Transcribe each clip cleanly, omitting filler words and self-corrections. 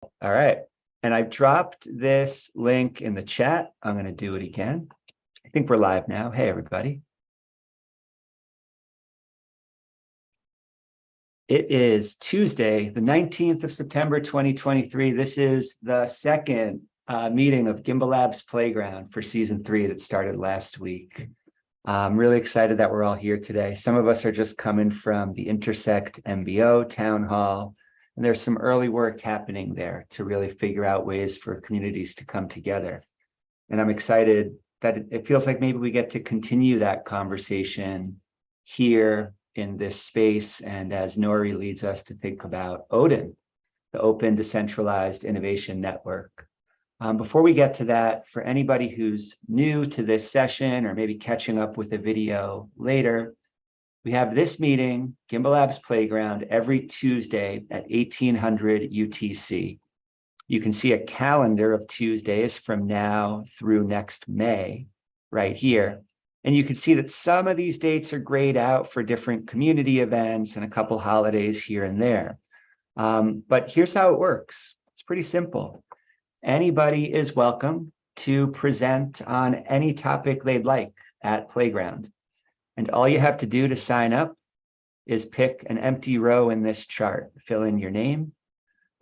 All right. And I've dropped this link in the chat. I'm going to do it again. I think we're live now. Hey, everybody. It is Tuesday, the 19th of September, 2023. This is the second meeting of Gimbalabs Playground for season 3 that started last week. I'm really excited that we're all here today. Some of us are just coming from the Intersect MBO town hall, and there's some early work happening there to really figure out ways for communities to come together. And I'm excited that it feels like maybe we get to continue that conversation here in this space. And as Nori leads us to think about Odin, the Open Decentralized Innovation Network. Before we get to that, for anybody who's new to this session or maybe catching up with a video later, we have this meeting, Gimbalabs Playground, every Tuesday at 1800 UTC. You can see a calendar of Tuesdays from now through next May right here. And you can see that some of these dates are grayed out for different community events and a couple holidays here and there. But here's how it works. It's pretty simple. Anybody is welcome to present on any topic they'd like at Playground. And all you have to do to sign up is pick an empty row in this chart, fill in your name,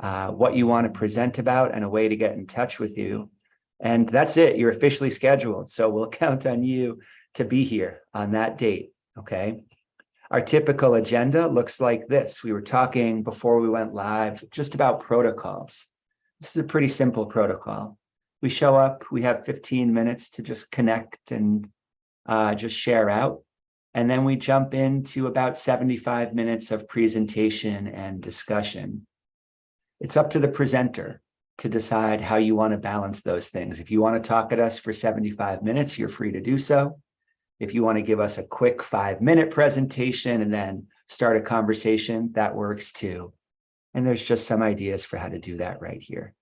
what you want to present about, and a way to get in touch with you. And that's it. You're officially scheduled. So we'll count on you to be here on that date. Okay. Our typical agenda looks like this. We were talking before we went live just about protocols. This is a pretty simple protocol. We show up, we have 15 minutes to just connect and just share out. And then we jump into about 75 minutes of presentation and discussion. It's up to the presenter to decide how you want to balance those things. If you want to talk at us for 75 minutes, you're free to do so. If you want to give us a quick 5-minute presentation and then start a conversation, that works too. And there's just some ideas for how to do that right here.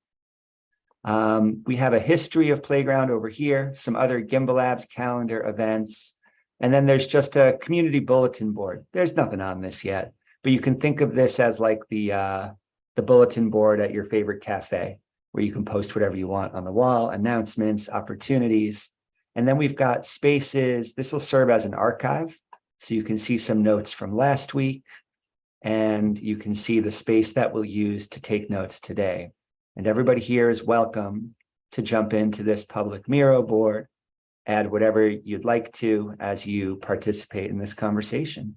We have a history of Playground over here, some other Gimbalabs calendar events, and then there's just a community bulletin board. There's nothing on this yet, but you can think of this as like the bulletin board at your favorite cafe, where you can post whatever you want on the wall, announcements, opportunities. And then we've got spaces. This will serve as an archive, so you can see some notes from last week, and you can see the space that we'll use to take notes today. And everybody here is welcome to jump into this public Miro board, add whatever you'd like to as you participate in this conversation.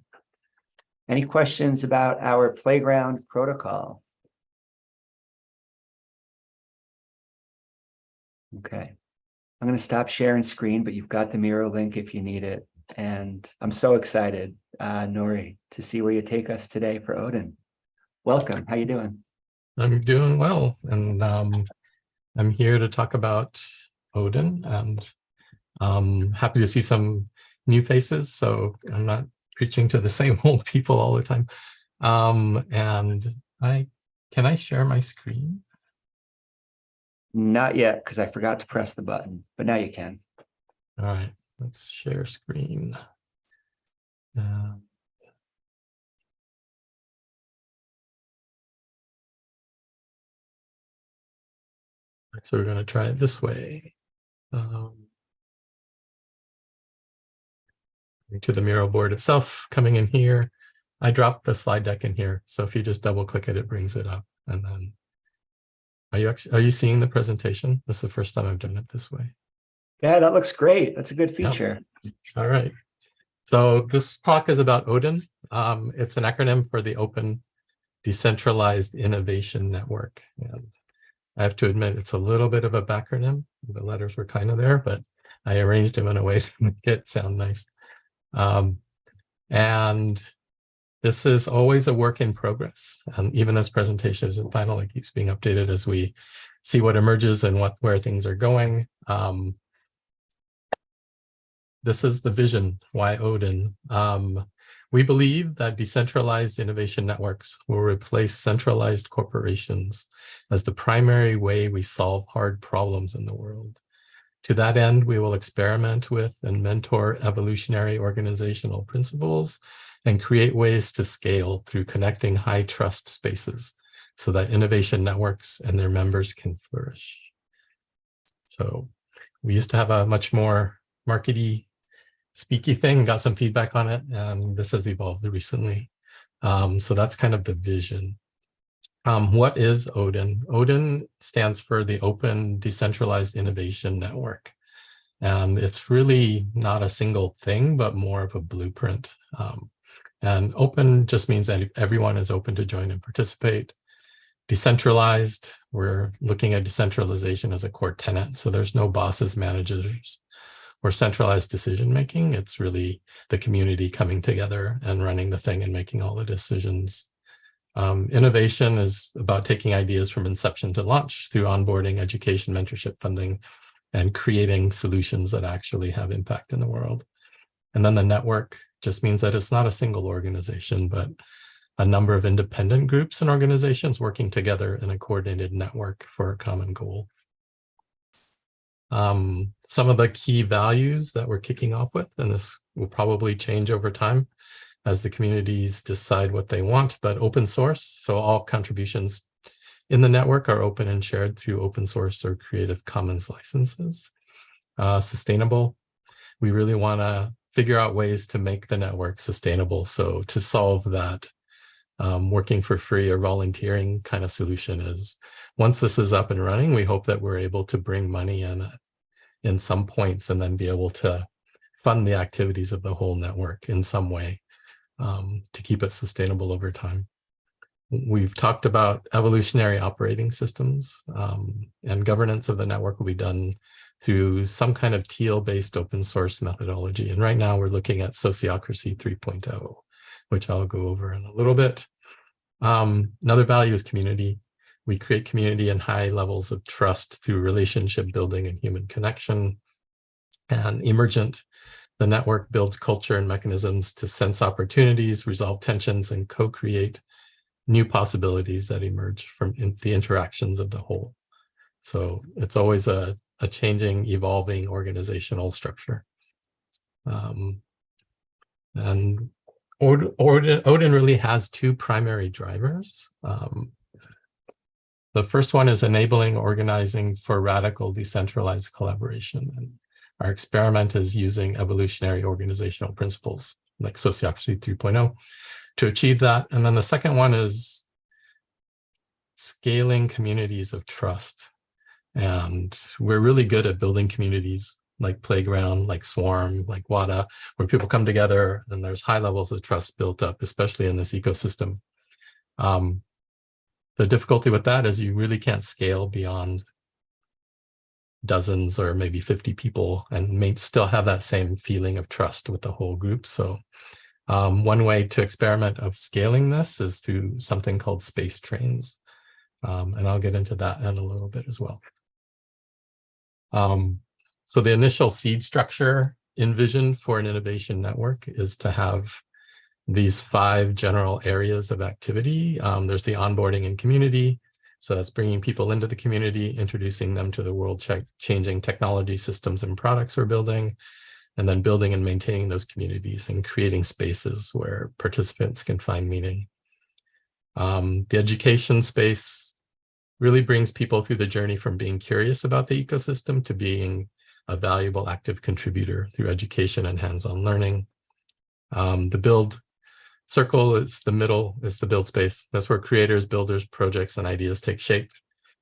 Any questions about our Playground protocol? Okay, I'm going to stop sharing screen, but you've got the Miro link if you need it. And I'm so excited, Nori, to see where you take us today for Odin. Welcome. How you doing? I'm doing well, and I'm here to talk about Odin, and happy to see some new faces, so I'm not preaching to the same old people all the time. And can I share my screen? Not yet, because I forgot to press the button, but now you can. All right, let's share screen. So we're going to try it this way. To the Miro board itself, coming in here. I dropped the slide deck in here, so if you just double click it, it brings it up. And then, are you seeing the presentation? This is the first time I've done it this way. Yeah, that looks great. That's a good feature. Yep. All right. So this talk is about Odin. It's an acronym for the Open Decentralized Innovation Network. And I have to admit, it's a little bit of a backronym. The letters were kind of there, but I arranged them in a way to make it sound nice. And this is always a work in progress. And even as presentations and final, it keeps being updated as we see what emerges and where things are going. This is the vision, why Odin. We believe that decentralized innovation networks will replace centralized corporations as the primary way we solve hard problems in the world. To that end, we will experiment with and mentor evolutionary organizational principles and create ways to scale through connecting high trust spaces so that innovation networks and their members can flourish. So we used to have a much more markety, speaky thing, got some feedback on it, and this has evolved recently. So that's kind of the vision. What is Odin? Odin stands for the Open Decentralized Innovation Network. And it's really not a single thing, but more of a blueprint. And open just means that everyone is open to join and participate. Decentralized, we're looking at decentralization as a core tenet. So there's no bosses, managers, or centralized decision-making. It's really the community coming together and running the thing and making all the decisions. Innovation is about taking ideas from inception to launch through onboarding, education, mentorship, funding, and creating solutions that actually have impact in the world. And then the network just means that it's not a single organization, but a number of independent groups and organizations working together in a coordinated network for a common goal. Some of the key values that we're kicking off with, and this will probably change over time as the communities decide what they want, but open source. So all contributions in the network are open and shared through open source or Creative Commons licenses. Sustainable, we really want to figure out ways to make the network sustainable. So to solve that, working for free or volunteering kind of solution is, once this is up and running, we hope that we're able to bring money in some points and then be able to fund the activities of the whole network in some way to keep it sustainable over time. We've talked about evolutionary operating systems, and governance of the network will be done through some kind of teal-based open source methodology. And right now we're looking at Sociocracy 3.0, which I'll go over in a little bit. Another value is community. We create community and high levels of trust through relationship building and human connection. And emergent, the network builds culture and mechanisms to sense opportunities, resolve tensions, and co-create new possibilities that emerge from the interactions of the whole. So it's always a changing, evolving organizational structure. And Odin really has two primary drivers. The first one is enabling organizing for radical decentralized collaboration. And our experiment is using evolutionary organizational principles like Sociocracy 3.0 to achieve that. And then the second one is scaling communities of trust. And we're really good at building communities like Playground, like Swarm, like WADA, where people come together and there's high levels of trust built up, especially in this ecosystem. The difficulty with that is you really can't scale beyond dozens or maybe 50 people and may still have that same feeling of trust with the whole group. So one way to experiment of scaling this is through something called space trains. And I'll get into that in a little bit as well. So the initial seed structure envisioned for an innovation network is to have these 5 general areas of activity. There's the onboarding and community. So that's bringing people into the community, introducing them to the world-changing technology systems and products we're building, and then building and maintaining those communities and creating spaces where participants can find meaning. The education space really brings people through the journey from being curious about the ecosystem to being a valuable active contributor through education and hands-on learning. The build circle is the middle, is the build space. That's where creators, builders, projects, and ideas take shape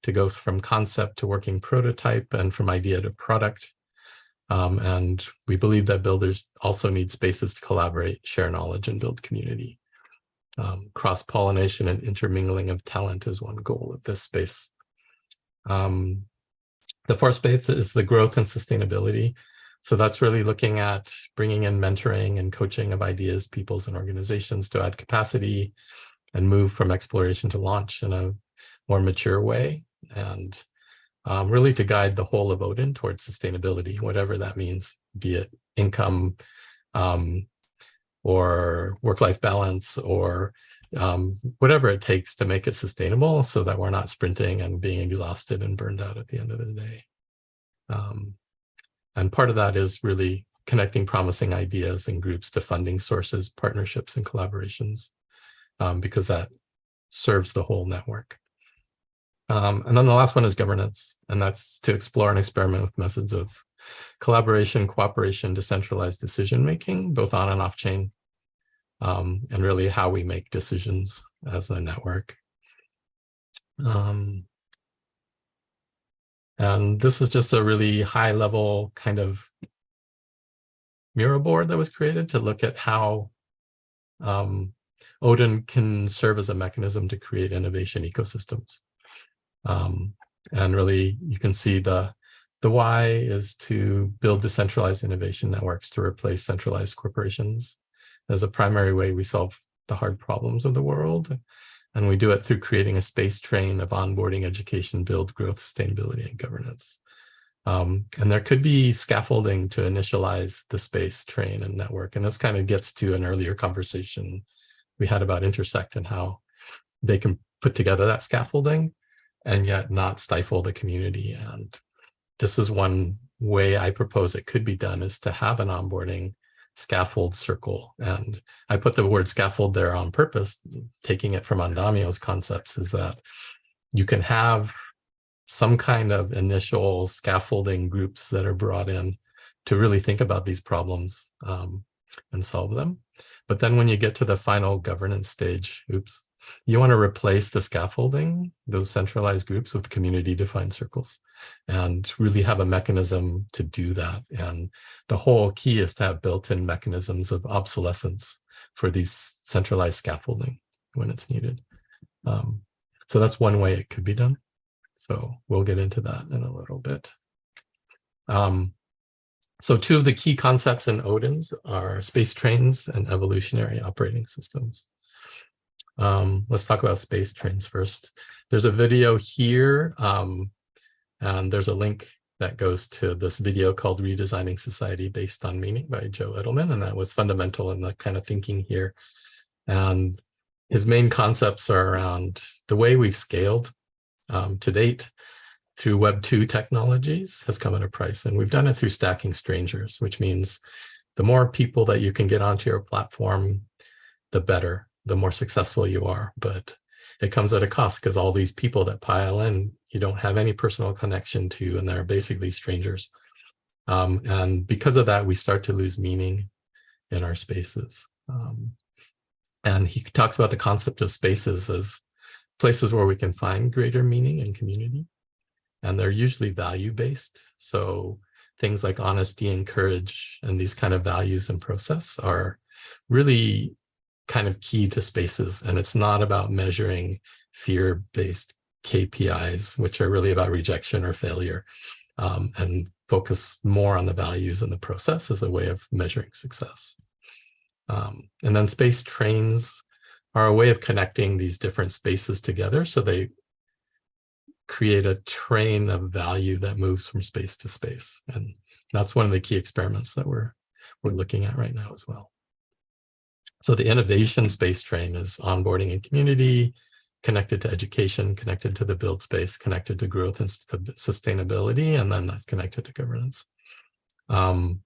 to go from concept to working prototype and from idea to product. And we believe that builders also need spaces to collaborate, share knowledge, and build community. Cross-pollination and intermingling of talent is one goal of this space. The fourth space is the growth and sustainability. So that's really looking at bringing in mentoring and coaching of ideas, peoples, and organizations to add capacity and move from exploration to launch in a more mature way, and really to guide the whole of Odin towards sustainability, whatever that means, be it income or work-life balance or whatever it takes to make it sustainable so that we're not sprinting and being exhausted and burned out at the end of the day. And part of that is really connecting promising ideas and groups to funding sources, partnerships, and collaborations, because that serves the whole network. And then the last one is governance, and that's to explore and experiment with methods of collaboration, cooperation, decentralized decision-making, both on and off chain, and really how we make decisions as a network. And this is just a really high level kind of mural board that was created to look at how Odin can serve as a mechanism to create innovation ecosystems. And really, you can see the why is to build decentralized innovation networks to replace centralized corporations as a primary way we solve the hard problems of the world. And we do it through creating a space train of onboarding, education, build, growth, sustainability, and governance. And there could be scaffolding to initialize the space train and network. And this kind of gets to an earlier conversation we had about Intersect and how they can put together that scaffolding and yet not stifle the community. And this is one way I propose it could be done, is to have an onboarding scaffold circle. And I put the word scaffold there on purpose, taking it from Andamio's concepts, is that you can have some kind of initial scaffolding groups that are brought in to really think about these problems and solve them. But then when you get to the final governance stage, you want to replace the scaffolding, those centralized groups, with community-defined circles, and really have a mechanism to do that. And the whole key is to have built-in mechanisms of obsolescence for these centralized scaffolding when it's needed. So that's one way it could be done. So we'll get into that in a little bit. So two of the key concepts in Odin's are space trains and evolutionary operating systems. Let's talk about space trains first. There's a video here, and there's a link that goes to this video called Redesigning Society Based on Meaning by Joe Edelman, and that was fundamental in the kind of thinking here. And his main concepts are around the way we've scaled to date through Web 2 technologies has come at a price, and we've done it through stacking strangers, which means the more people that you can get onto your platform, the better, the more successful you are. But it comes at a cost, because all these people that pile in, you don't have any personal connection to, and they're basically strangers. And because of that, we start to lose meaning in our spaces. And he talks about the concept of spaces as places where we can find greater meaning and community. And they're usually value-based. So things like honesty and courage and these kind of values and process are really kind of key to spaces. And it's not about measuring fear-based KPIs, which are really about rejection or failure, and focus more on the values and the process as a way of measuring success. And then space trains are a way of connecting these different spaces together, so they create a train of value that moves from space to space. And that's one of the key experiments that we're looking at right now as well. So the innovation space train is onboarding and community, connected to education, connected to the build space, connected to growth and sustainability, and then that's connected to governance. And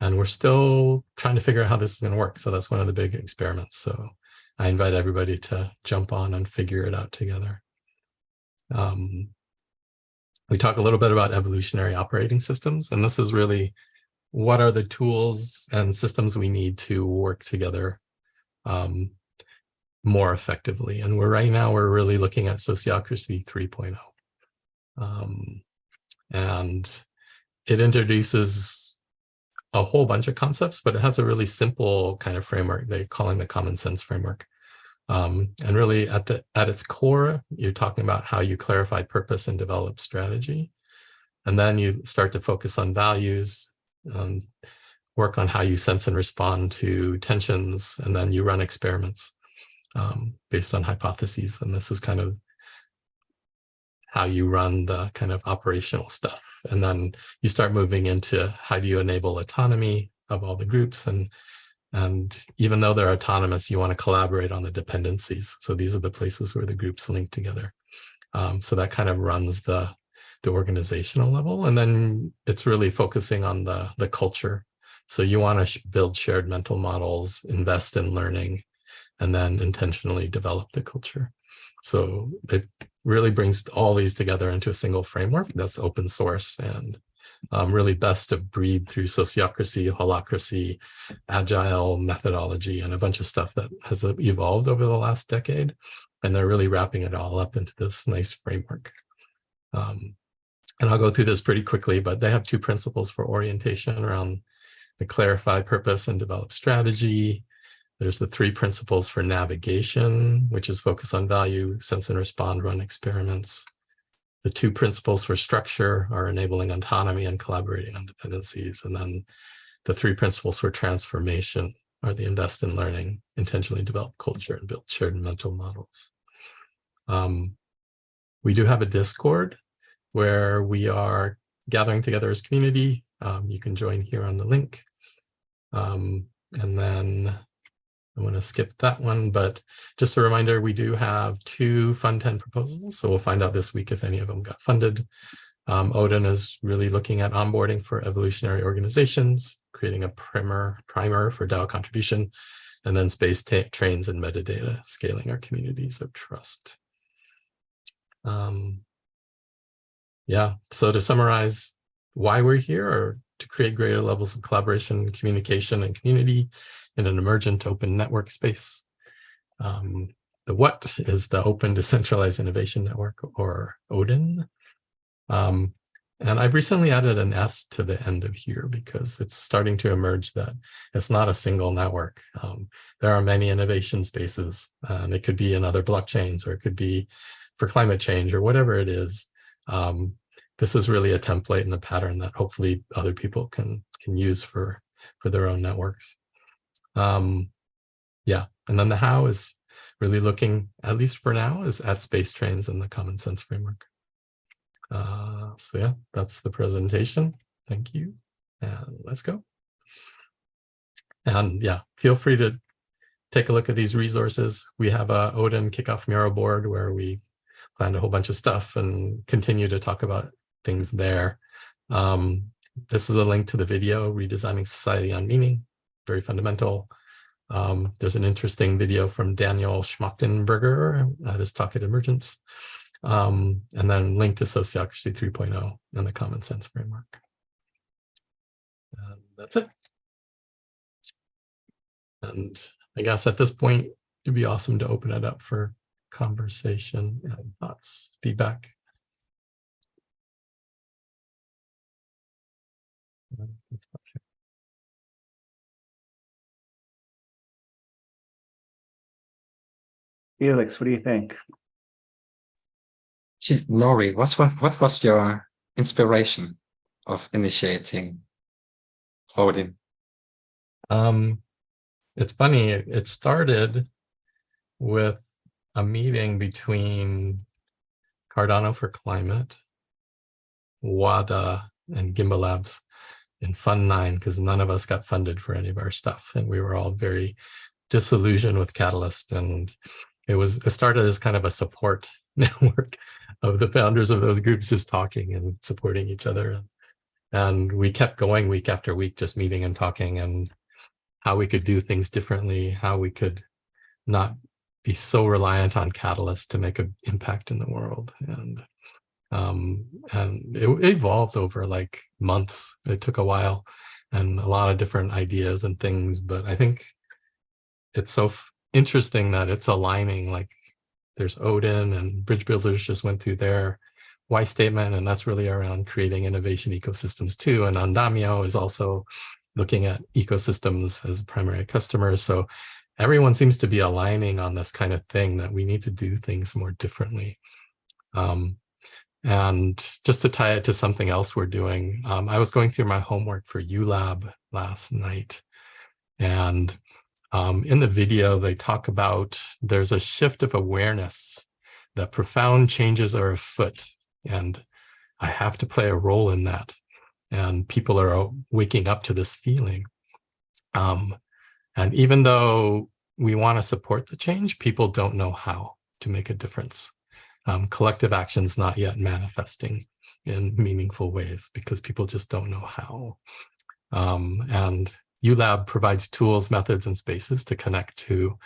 we're still trying to figure out how this is going to work. So that's one of the big experiments. So I invite everybody to jump on and figure it out together. We talk a little bit about evolutionary operating systems, and this is really what are the tools and systems we need to work together more effectively. And right now we're really looking at Sociocracy 3.0. And it introduces a whole bunch of concepts, but it has a really simple kind of framework they're calling the common sense framework. And really at its core, you're talking about how you clarify purpose and develop strategy. And then you start to focus on values, work on how you sense and respond to tensions, and then you run experiments based on hypotheses. And this is kind of how you run the kind of operational stuff. And then you start moving into how do you enable autonomy of all the groups. And even though they're autonomous, you want to collaborate on the dependencies. So these are the places where the groups link together. So that kind of runs the organizational level. And then it's really focusing on the culture. So you want to build shared mental models, invest in learning, and then intentionally develop the culture. So it really brings all these together into a single framework that's open source and really best to breed through sociocracy, holacracy, agile methodology, and a bunch of stuff that has evolved over the last decade. And they're really wrapping it all up into this nice framework. And I'll go through this pretty quickly, but they have 2 principles for orientation around the clarify purpose and develop strategy. There's the 3 principles for navigation, which is focus on value, sense and respond, run experiments. The 2 principles for structure are enabling autonomy and collaborating on dependencies. And then the 3 principles for transformation are the invest in learning, intentionally develop culture, and build shared mental models. We do have a Discord where we are gathering together as community. You can join here on the link. And then I'm going to skip that one, but just a reminder, we do have 2 Fund 10 proposals. So we'll find out this week if any of them got funded. Odin is really looking at onboarding for evolutionary organizations, creating a primer for DAO contribution, and then space trains and metadata, scaling our communities of trust. Yeah, so to summarize why we're here, are to create greater levels of collaboration, communication, and community in an emergent open network space. The what is the Open Decentralized Innovation Network, or ODIN. And I've recently added an S to the end of here because it's starting to emerge that it's not a single network. There are many innovation spaces, and it could be in other blockchains, or it could be for climate change, or whatever it is. This is really a template and a pattern that hopefully other people can use for their own networks. Yeah, and then the how is really looking, at least for now, is at space trains and the common sense framework. So yeah, that's the presentation. Thank you, and let's go. And yeah, feel free to take a look at these resources. We have a Odin kickoff mural board where we planned a whole bunch of stuff and continue to talk about things there. This is a link to the video, Redesigning Society on Meaning, very fundamental. There's an interesting video from Daniel Schmachtenberger at his talk at Emergence. And then link to Sociocracy 3.0 and the Common Sense Framework. And that's it. And I guess at this point, it'd be awesome to open it up for conversation and thoughts, feedback. Felix, what do you think? Laurie, what was your inspiration of initiating Odin? It's funny, it started with a meeting between Cardano for Climate, WADA, and Gimbalabs in Fund 9, because none of us got funded for any of our stuff. And we were all very disillusioned with Catalyst. And it started as kind of a support network of the founders of those groups just talking and supporting each other. And we kept going week after week, just meeting and talking, and how we could do things differently, how we could not be so reliant on Catalyst to make an impact in the world. And it evolved over like months. It took a while and a lot of different ideas and things, but I think it's so interesting that it's aligning. Like there's Odin, and Bridge Builders just went through their why statement, and that's really around creating innovation ecosystems too. And Andamio is also looking at ecosystems as a primary customer. So everyone seems to be aligning on this kind of thing, that we need to do things more differently. And just to tie it to something else we're doing, I was going through my homework for ULab last night, and in the video, they talk about there's a shift of awareness that profound changes are afoot, and I have to play a role in that. And people are waking up to this feeling. And even though we want to support the change, people don't know how to make a difference. Collective action's not yet manifesting in meaningful ways because people just don't know how. And ULab provides tools, methods, and spaces to connect to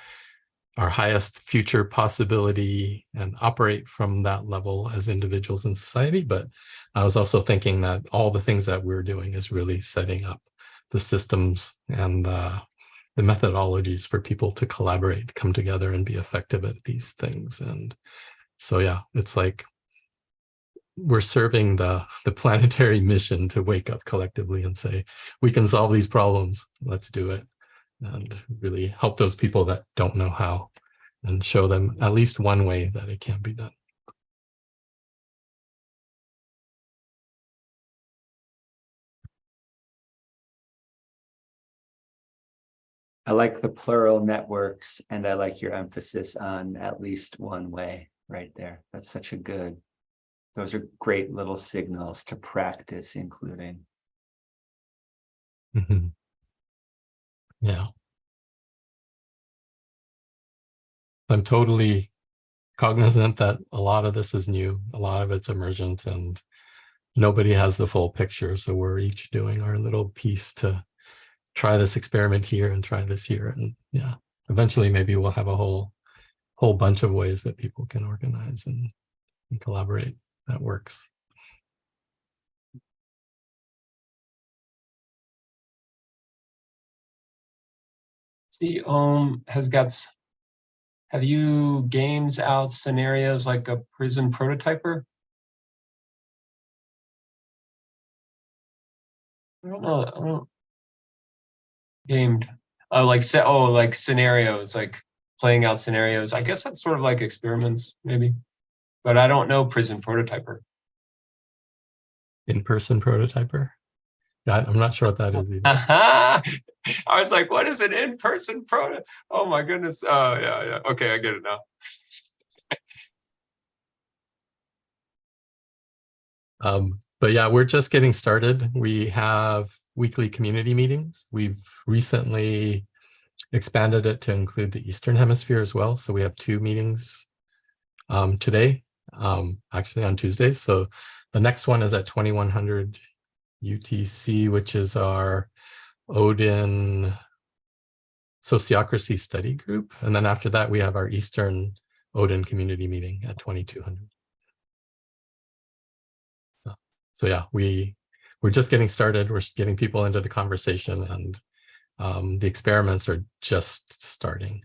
our highest future possibility and operate from that level as individuals in society. But I was also thinking that all the things that we're doing is really setting up the systems and the methodologies for people to collaborate, come together and be effective at these things. And so, yeah, it's like we're serving the planetary mission to wake up collectively and say, we can solve these problems, let's do it. And really help those people that don't know how and show them at least one way that it can be done. I like the plural networks, and I like your emphasis on at least one way right there. That's such a good, those are great little signals to practice including. Mm-hmm. Yeah. I'm totally cognizant that a lot of this is new, a lot of it's emergent, and nobody has the full picture. So we're each doing our little piece to try this experiment here and try this here. And yeah, eventually maybe we'll have a whole bunch of ways that people can organize and collaborate that works. See, have you games out scenarios like a prison prototyper? I don't know. I don't gamed. Oh, like like scenarios, like playing out scenarios. I guess that's sort of like experiments, maybe. But I don't know prison prototyper. In-person prototyper? Yeah, I'm not sure what that is either. I was like, what is an in-person proto? Oh my goodness. Oh yeah. Okay, I get it now. But yeah, we're just getting started. We have weekly community meetings. We've recently expanded it to include the Eastern Hemisphere as well. So we have 2 meetings today, actually on Tuesdays. So the next one is at 2100 UTC, which is our Odin Sociocracy Study Group. And then after that, we have our Eastern Odin community meeting at 2200. So yeah, we're just getting started. We're getting people into the conversation, and the experiments are just starting.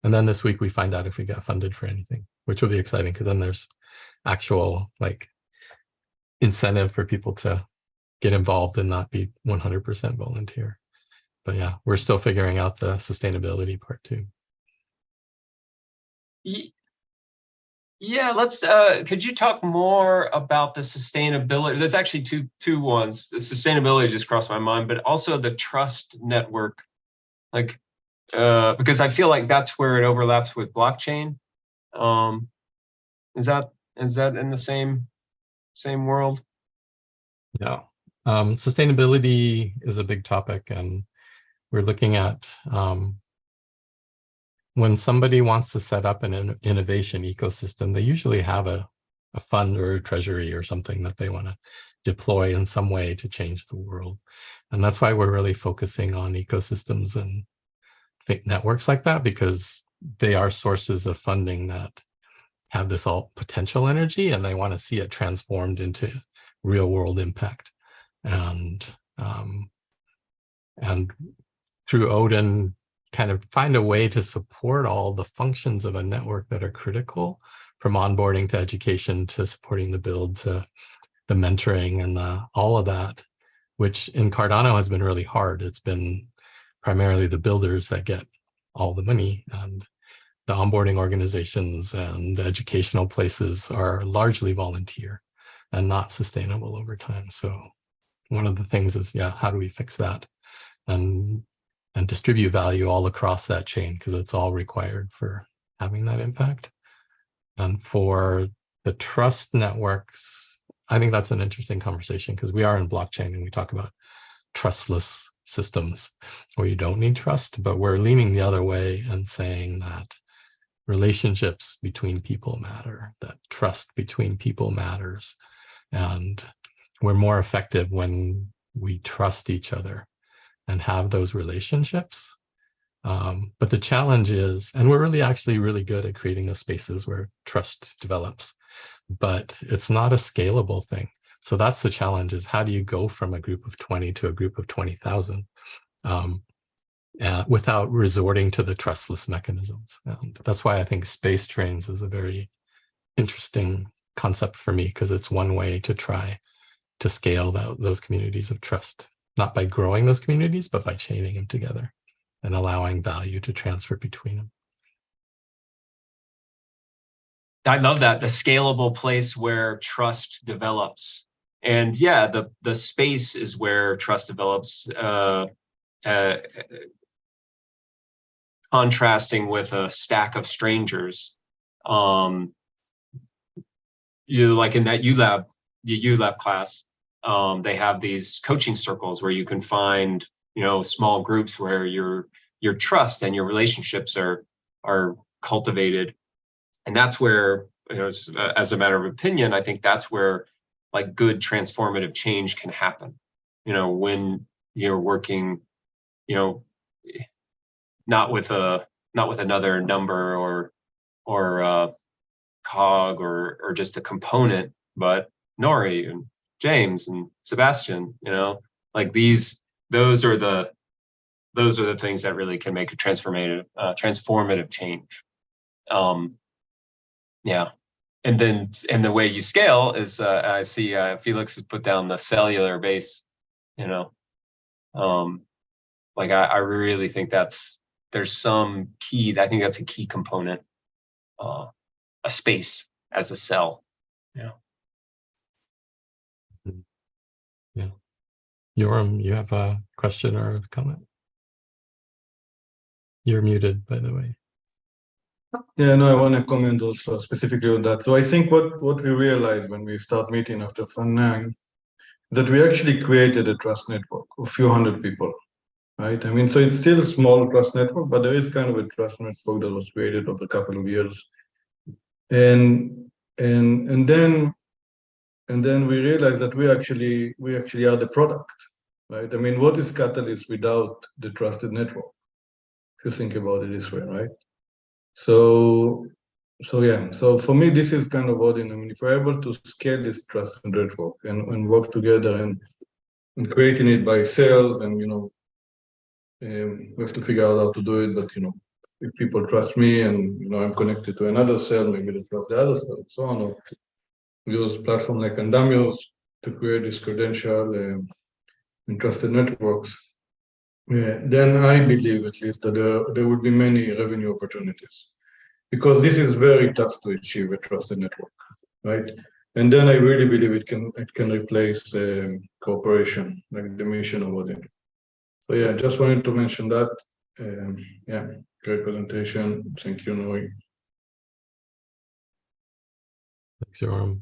And then this week we find out if we got funded for anything, which will be exciting because then there's actual like incentive for people to get involved and not be 100% volunteer. But yeah, we're still figuring out the sustainability part too. Yeah, let's could you talk more about the sustainability? There's actually two ones. The sustainability just crossed my mind, but also the trust network. Like because I feel like that's where it overlaps with blockchain. Is that in the same world? Yeah. Sustainability is a big topic, and we're looking at when somebody wants to set up an innovation ecosystem, they usually have a fund or a treasury or something that they want to deploy in some way to change the world. And that's why we're really focusing on ecosystems and networks like that, because they are sources of funding that have this all potential energy, and they want to see it transformed into real world impact. And through Odin, kind of find a way to support all the functions of a network that are critical, from onboarding to education to supporting the build to the mentoring and all of that, which in Cardano has been really hard. It's been primarily the builders that get all the money, and the onboarding organizations and the educational places are largely volunteer and not sustainable over time. So one of the things is, yeah, how do we fix that and distribute value all across that chain, because it's all required for having that impact. And for the trust networks, I think that's an interesting conversation, because we are in blockchain and we talk about trustless systems where you don't need trust, but we're leaning the other way and saying that relationships between people matter, that trust between people matters. And we're more effective when we trust each other. and have those relationships. But the challenge is, and we're actually really good at creating those spaces where trust develops, but it's not a scalable thing. So that's the challenge, is how do you go from a group of 20 to a group of 20,000 without resorting to the trustless mechanisms? And that's why I think space trains is a very interesting concept for me, because it's one way to try to scale those communities of trust, not by growing those communities, but by chaining them together and allowing value to transfer between them. I love that, the scalable place where trust develops. And yeah, the space is where trust develops, contrasting with a stack of strangers. You like in that the ULab class, they have these coaching circles where you can find, small groups where your trust and your relationships are cultivated. And that's where, as a matter of opinion, I think that's where like good transformative change can happen. When you're working, not with another number or cog or just a component, but Nori and James and Sebastian, like those are the things that really can make a transformative change. Yeah. And the way you scale is, I see Felix has put down the cellular base, like I really think there's some key, I think that's a key component, a space as a cell. Yeah. Yeah. Yoram, you have a question or a comment? You're muted, by the way. Yeah, no, I want to comment also specifically on that. So I think what we realized when we start meeting after Fund 9, that we actually created a trust network of a few hundred people, right? I mean, so it's still a small trust network, but there is kind of a trust network that was created over a couple of years. And then we realized that we actually are the product, right? I mean, what is Catalyst without the trusted network? If you think about it this way, right? So yeah, so for me, this is kind of what, I mean, if we're able to scale this trust network and work together and creating it by sales, and we have to figure out how to do it, but if people trust me and I'm connected to another cell, maybe they trust the other cell, and so on, or use platform like Andamios to create this credential and trusted networks. Then I believe at least that there would be many revenue opportunities, because this is very tough to achieve, a trusted network, right? And then I really believe it can replace cooperation, like the mission of Odin. So yeah, just wanted to mention that. Yeah, great presentation. Thank you, Nori. Thanks, Yoram.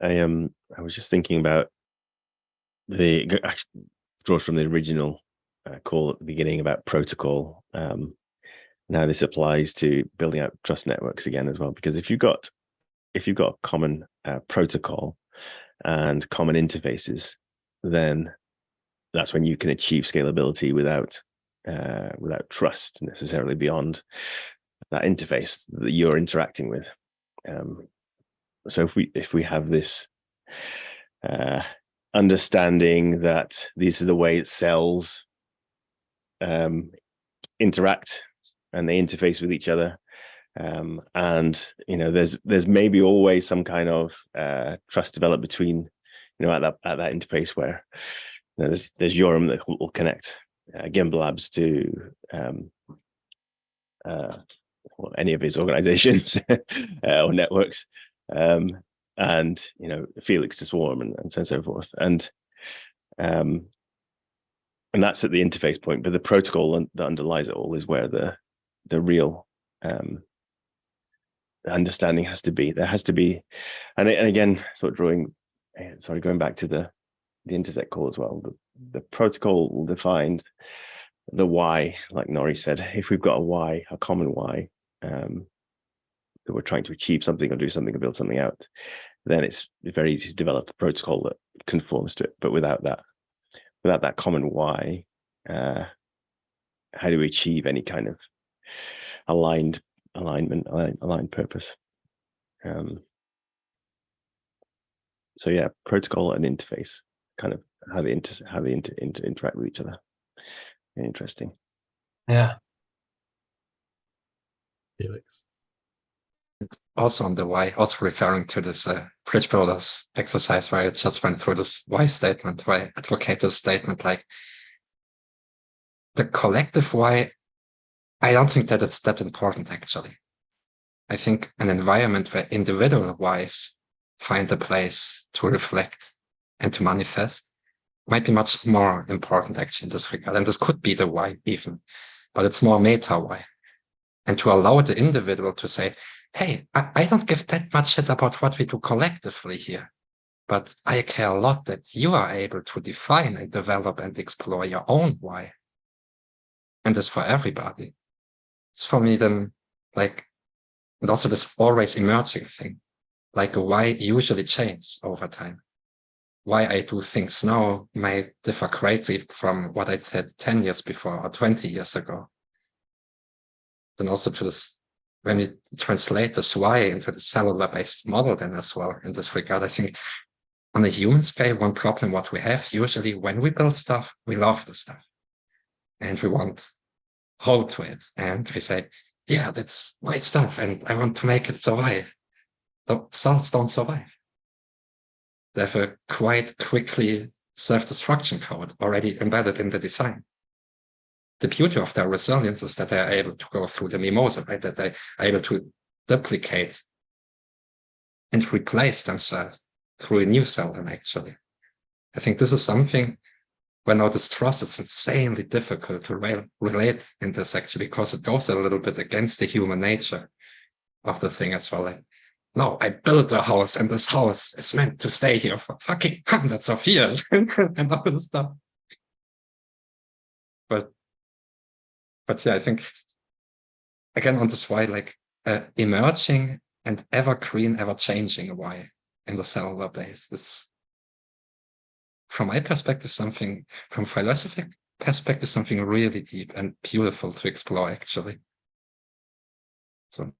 I was just thinking about draw from the original call at the beginning about protocol. Now this applies to building out trust networks again as well, because if you've got a common protocol and common interfaces, then that's when you can achieve scalability without trust necessarily beyond that interface that you're interacting with. So if we have this understanding that these are the way cells interact and they interface with each other, and there's maybe always some kind of trust developed between at that interface where there's Yoram that will connect Gimbalabs to any of his organizations or networks, and Felix to Swarm and so forth, and that's at the interface point. But the protocol that underlies it all is where the real understanding has to be. There has to be, and again, sort of going back to the intersect call as well. The protocol will define the why, like Nori said. If we've got a why, a common why, that we're trying to achieve something or do something or build something out, then it's very easy to develop a protocol that conforms to it. But without that common why, how do we achieve any kind of aligned purpose? So yeah, protocol and interface, kind of how they interact with each other. Interesting. Yeah. Felix. Also on the why, also referring to this bridge builders exercise where I just went through this why statement, where I advocate this statement, like the collective why, I don't think that it's that important actually. I think an environment where individual whys find a place to reflect and to manifest might be much more important actually in this regard. And this could be the why even, but it's more meta why. And to allow the individual to say, hey, I don't give that much shit about what we do collectively here, but I care a lot that you are able to define and develop and explore your own why. And this for everybody. It's for me then, like, and also this always emerging thing, like a why usually changes over time. Why I do things now might differ greatly from what I did 10 years before or 20 years ago. Then also to this, when we translate this why into the cellular-based model then as well in this regard, I think on a human scale, one problem what we have usually when we build stuff, we love the stuff and we want hold to it. And we say, yeah, that's my stuff and I want to make it survive. The cells don't survive. They have a quite quickly self-destruction code already embedded in the design. The beauty of their resilience is that they are able to go through the mimosa, right? That they are able to duplicate and replace themselves through a new cell then actually. I think this is something where now this trust is insanely difficult to relate in this actually, because it goes a little bit against the human nature of the thing as well. Like, no, I built a house and this house is meant to stay here for fucking hundreds of years and all this stuff. But yeah, I think again on this why, like emerging and evergreen, ever-changing why in the cellular base is, from my perspective, something, from philosophic perspective, something really deep and beautiful to explore actually. So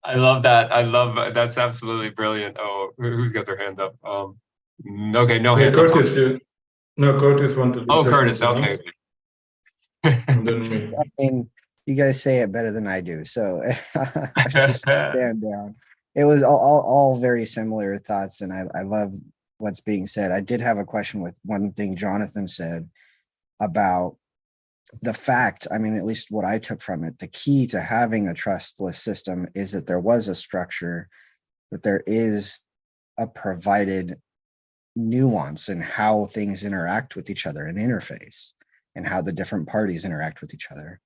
I love that. That's absolutely brilliant. Oh, who's got their hand up? Okay, no hands up. Curtis, Curtis wanted to Oh, say Curtis. something, Okay. and then me. I mean, you guys say it better than I do, so I just stand down. It was all very similar thoughts, and I love what's being said. I did have a question with one thing Jonathan said about the fact, I mean, at least what I took from it, the key to having a trustless system is that there was a structure, that there is a provided nuance in how things interact with each other, an interface, and how the different parties interact with each other.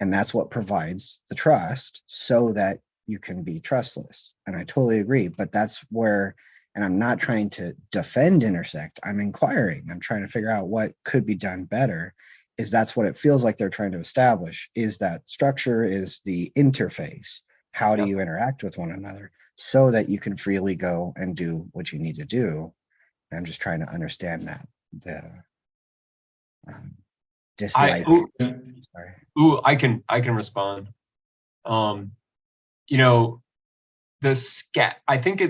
And that's what provides the trust so that you can be trustless. And I totally agree, but that's where, and I'm not trying to defend intersect, I'm inquiring, I'm trying to figure out what could be done better. Is that's what it feels like they're trying to establish, is that structure is the interface. How do you interact with one another so that you can freely go and do what you need to do? And I'm just trying to understand that, the dislike. Ooh, I can respond. You know, I think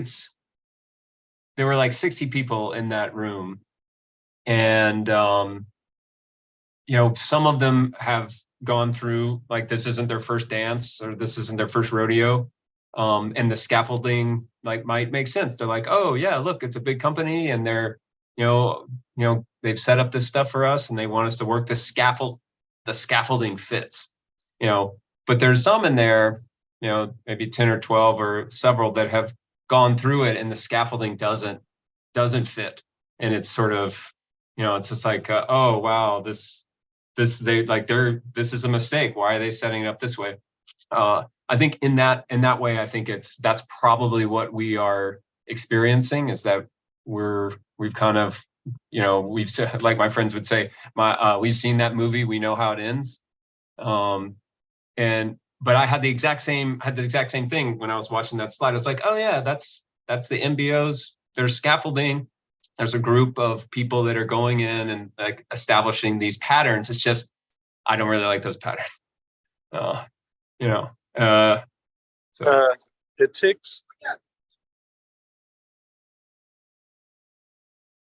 there were like 60 people in that room, and you know, some of them have gone through, like, this isn't their first dance or this isn't their first rodeo. And the scaffolding like might make sense. They're like, oh yeah, look, it's a big company and they're, you know, they've set up this stuff for us and they want us to work the scaffolding fits, you know. But there's some in there, you know, maybe 10 or 12 or several that have gone through it and the scaffolding doesn't fit. And it's sort of, you know, it's just like, oh wow, this this this is a mistake. Why are they setting it up this way? I think in that way, I think that's probably what we are experiencing, is that we've kind of, we've said, like my friends would say, we've seen that movie, we know how it ends. But I had the exact same thing when I was watching that slide. It's like, oh yeah, that's the MBOs. There's scaffolding. There's a group of people that are going in and like establishing these patterns. It's just, I don't really like those patterns. So It takes.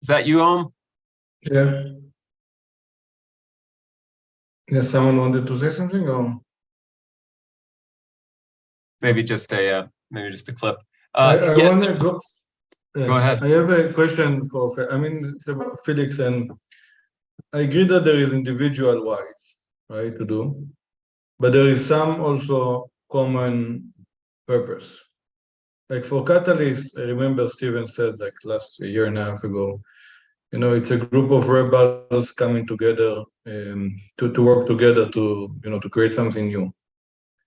is that you, Om? Yeah. Yeah, someone wanted to say something, or? Maybe just a clip. I Yeah, want to go. Go ahead. I have a question for, Felix, and I agree that there is individual whys, right, to do, but there is some also common purpose. Like for Catalyst, I remember Steven said like last year and a half ago, it's a group of rebels coming together to work together to create something new.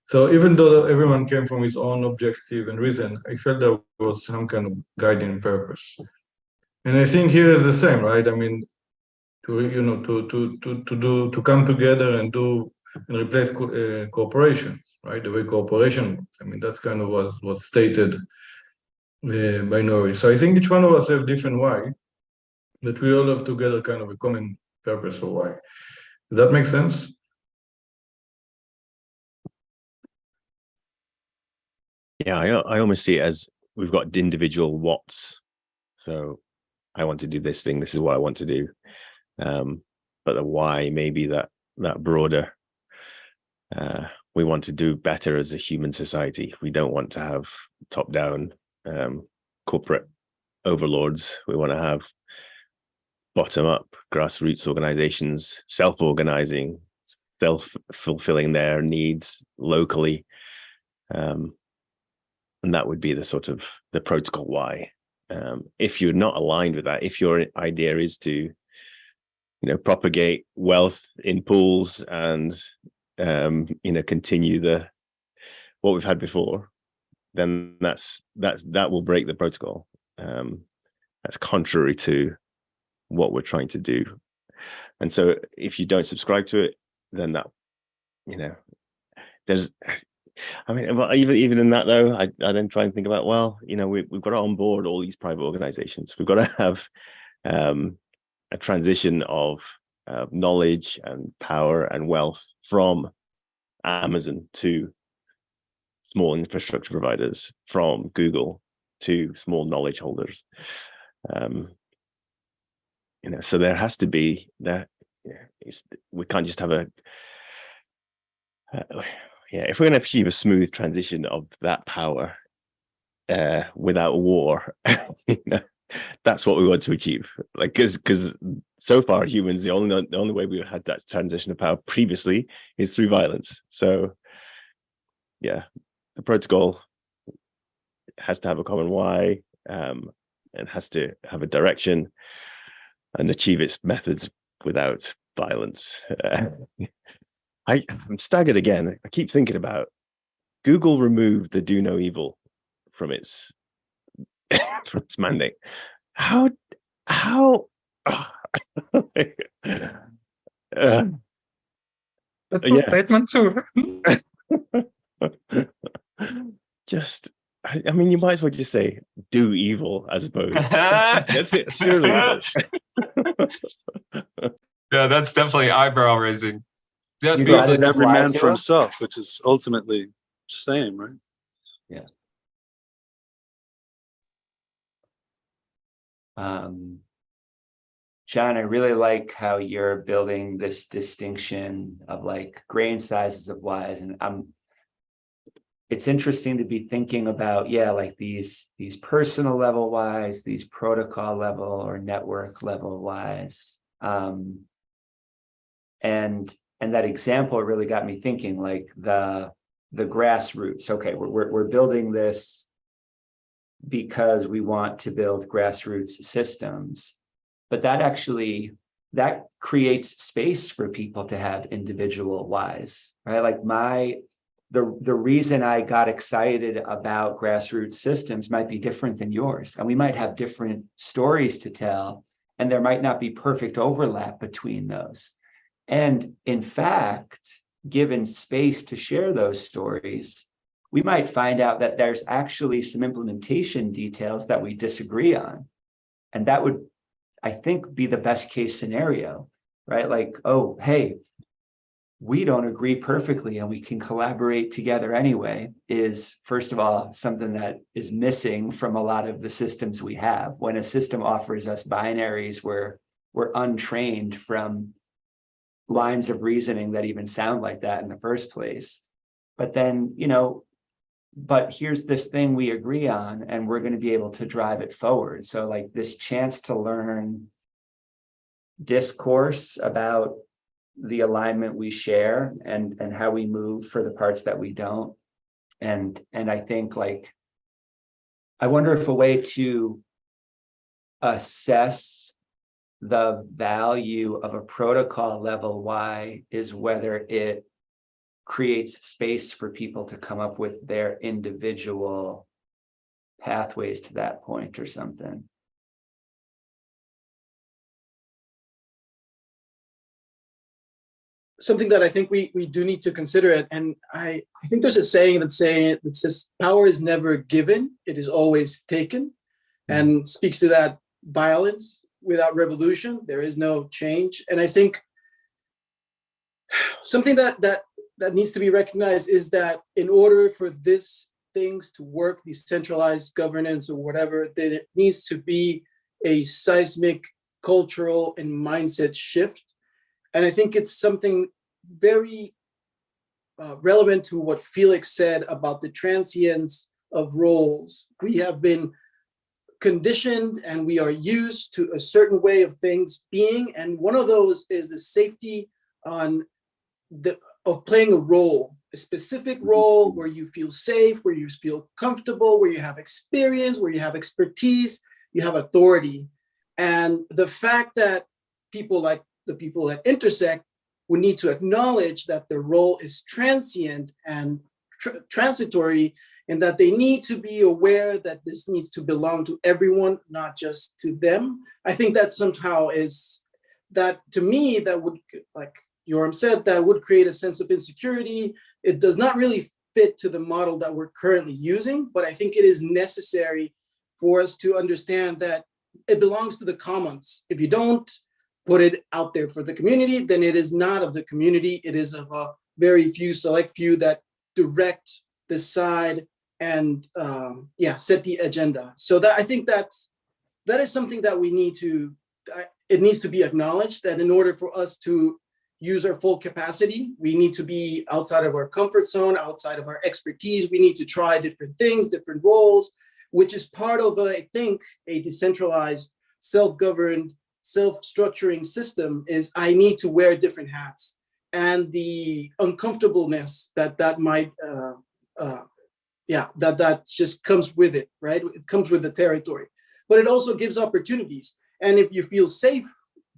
So even though everyone came from his own objective and reason, I felt there was some kind of guiding purpose. And I think here is the same, right? I mean, to come together and replace cooperation, right? The way cooperation works. I mean, that's kind of what was stated by Nori. So I think each one of us have different why, that we all have together kind of a common purpose for why. Does that make sense? Yeah, I almost see it as we've got individual what's. So I want to do this thing. This is what I want to do. But the why, maybe that broader. We want to do better as a human society. We don't want to have top-down corporate overlords. We want to have bottom-up grassroots organizations, self-organizing, self-fulfilling their needs locally. And that would be the sort of the protocol why. If you're not aligned with that, if your idea is to, propagate wealth in pools and, continue what we've had before, then that will break the protocol. That's contrary to what we're trying to do. And so if you don't subscribe to it, then that, there's, even in that though, I then try and think about, we've got to onboard all these private organizations. We've got to have a transition of knowledge and power and wealth from Amazon to small infrastructure providers, from Google to small knowledge holders. So there has to be that. We can't just have if we're going to achieve a smooth transition of that power without war, that's what we want to achieve. Like, because so far humans, the only way we've had that transition of power previously is through violence. So yeah, the protocol has to have a common why, and has to have a direction and achieve its methods without violence. I'm staggered again. I keep thinking about Google removed the do no evil from its mandate. How That's a statement too. Just, I mean, you might as well just say do evil as opposed. That's it, surely. Yeah, that's definitely eyebrow raising. That's You got it. Every man Why for too? himself, which is ultimately same, right? Yeah. John, I really like how you're building this distinction of like grain sizes of whys, and it's interesting to be thinking about, like these personal level whys, these protocol level or network level whys. And that example really got me thinking, like the grassroots. Okay, we're building this because we want to build grassroots systems, but that actually that creates space for people to have individual whys, right? Like the reason I got excited about grassroots systems might be different than yours, and we might have different stories to tell, and there might not be perfect overlap between those. And in fact, given space to share those stories, we might find out that there's actually some implementation details that we disagree on. And that would, I think, be the best case scenario, right? Like, oh, hey, we don't agree perfectly and we can collaborate together anyway, is first of all, something that is missing from a lot of the systems we have. When a system offers us binaries where we're untrained from lines of reasoning that even sound like that in the first place. But then, you know, but here's this thing we agree on and we're going to be able to drive it forward. So like this chance to learn discourse about the alignment we share and how we move for the parts that we don't. And I think, like, I wonder if a way to assess the value of a protocol level why is whether it creates space for people to come up with their individual pathways to that point or something. Something that I think we do need to consider it. And I think there's a saying that says power is never given, it is always taken, and speaks to that violence. Without revolution, there is no change. And I think something that needs to be recognized is that in order for these things to work, decentralized governance or whatever, that it needs to be a seismic cultural and mindset shift. And I think it's something very relevant to what Felix said about the transience of roles. We have been conditioned and we are used to a certain way of things being. And one of those is the safety of playing a role, a specific role where you feel safe, where you feel comfortable, where you have experience, where you have expertise, you have authority. And the fact that people like the people that intersect would need to acknowledge that the role is transient and transitory, and that they need to be aware that this needs to belong to everyone, not just to them. I think that somehow is that, to me, that would, like Yoram said, that would create a sense of insecurity. It does not really fit to the model that we're currently using, but I think it is necessary for us to understand that it belongs to the commons. If you don't put it out there for the community, then it is not of the community. It is of a very few, select few that direct, decide, and set the agenda. So that I think that is something that we need to, it needs to be acknowledged that in order for us to use our full capacity, we need to be outside of our comfort zone, outside of our expertise. We need to try different things, different roles, which is part of, I think, a decentralized, self-governed, self-structuring system. Is I need to wear different hats, and the uncomfortableness that might, that just comes with it, right? It comes with the territory, but it also gives opportunities. And if you feel safe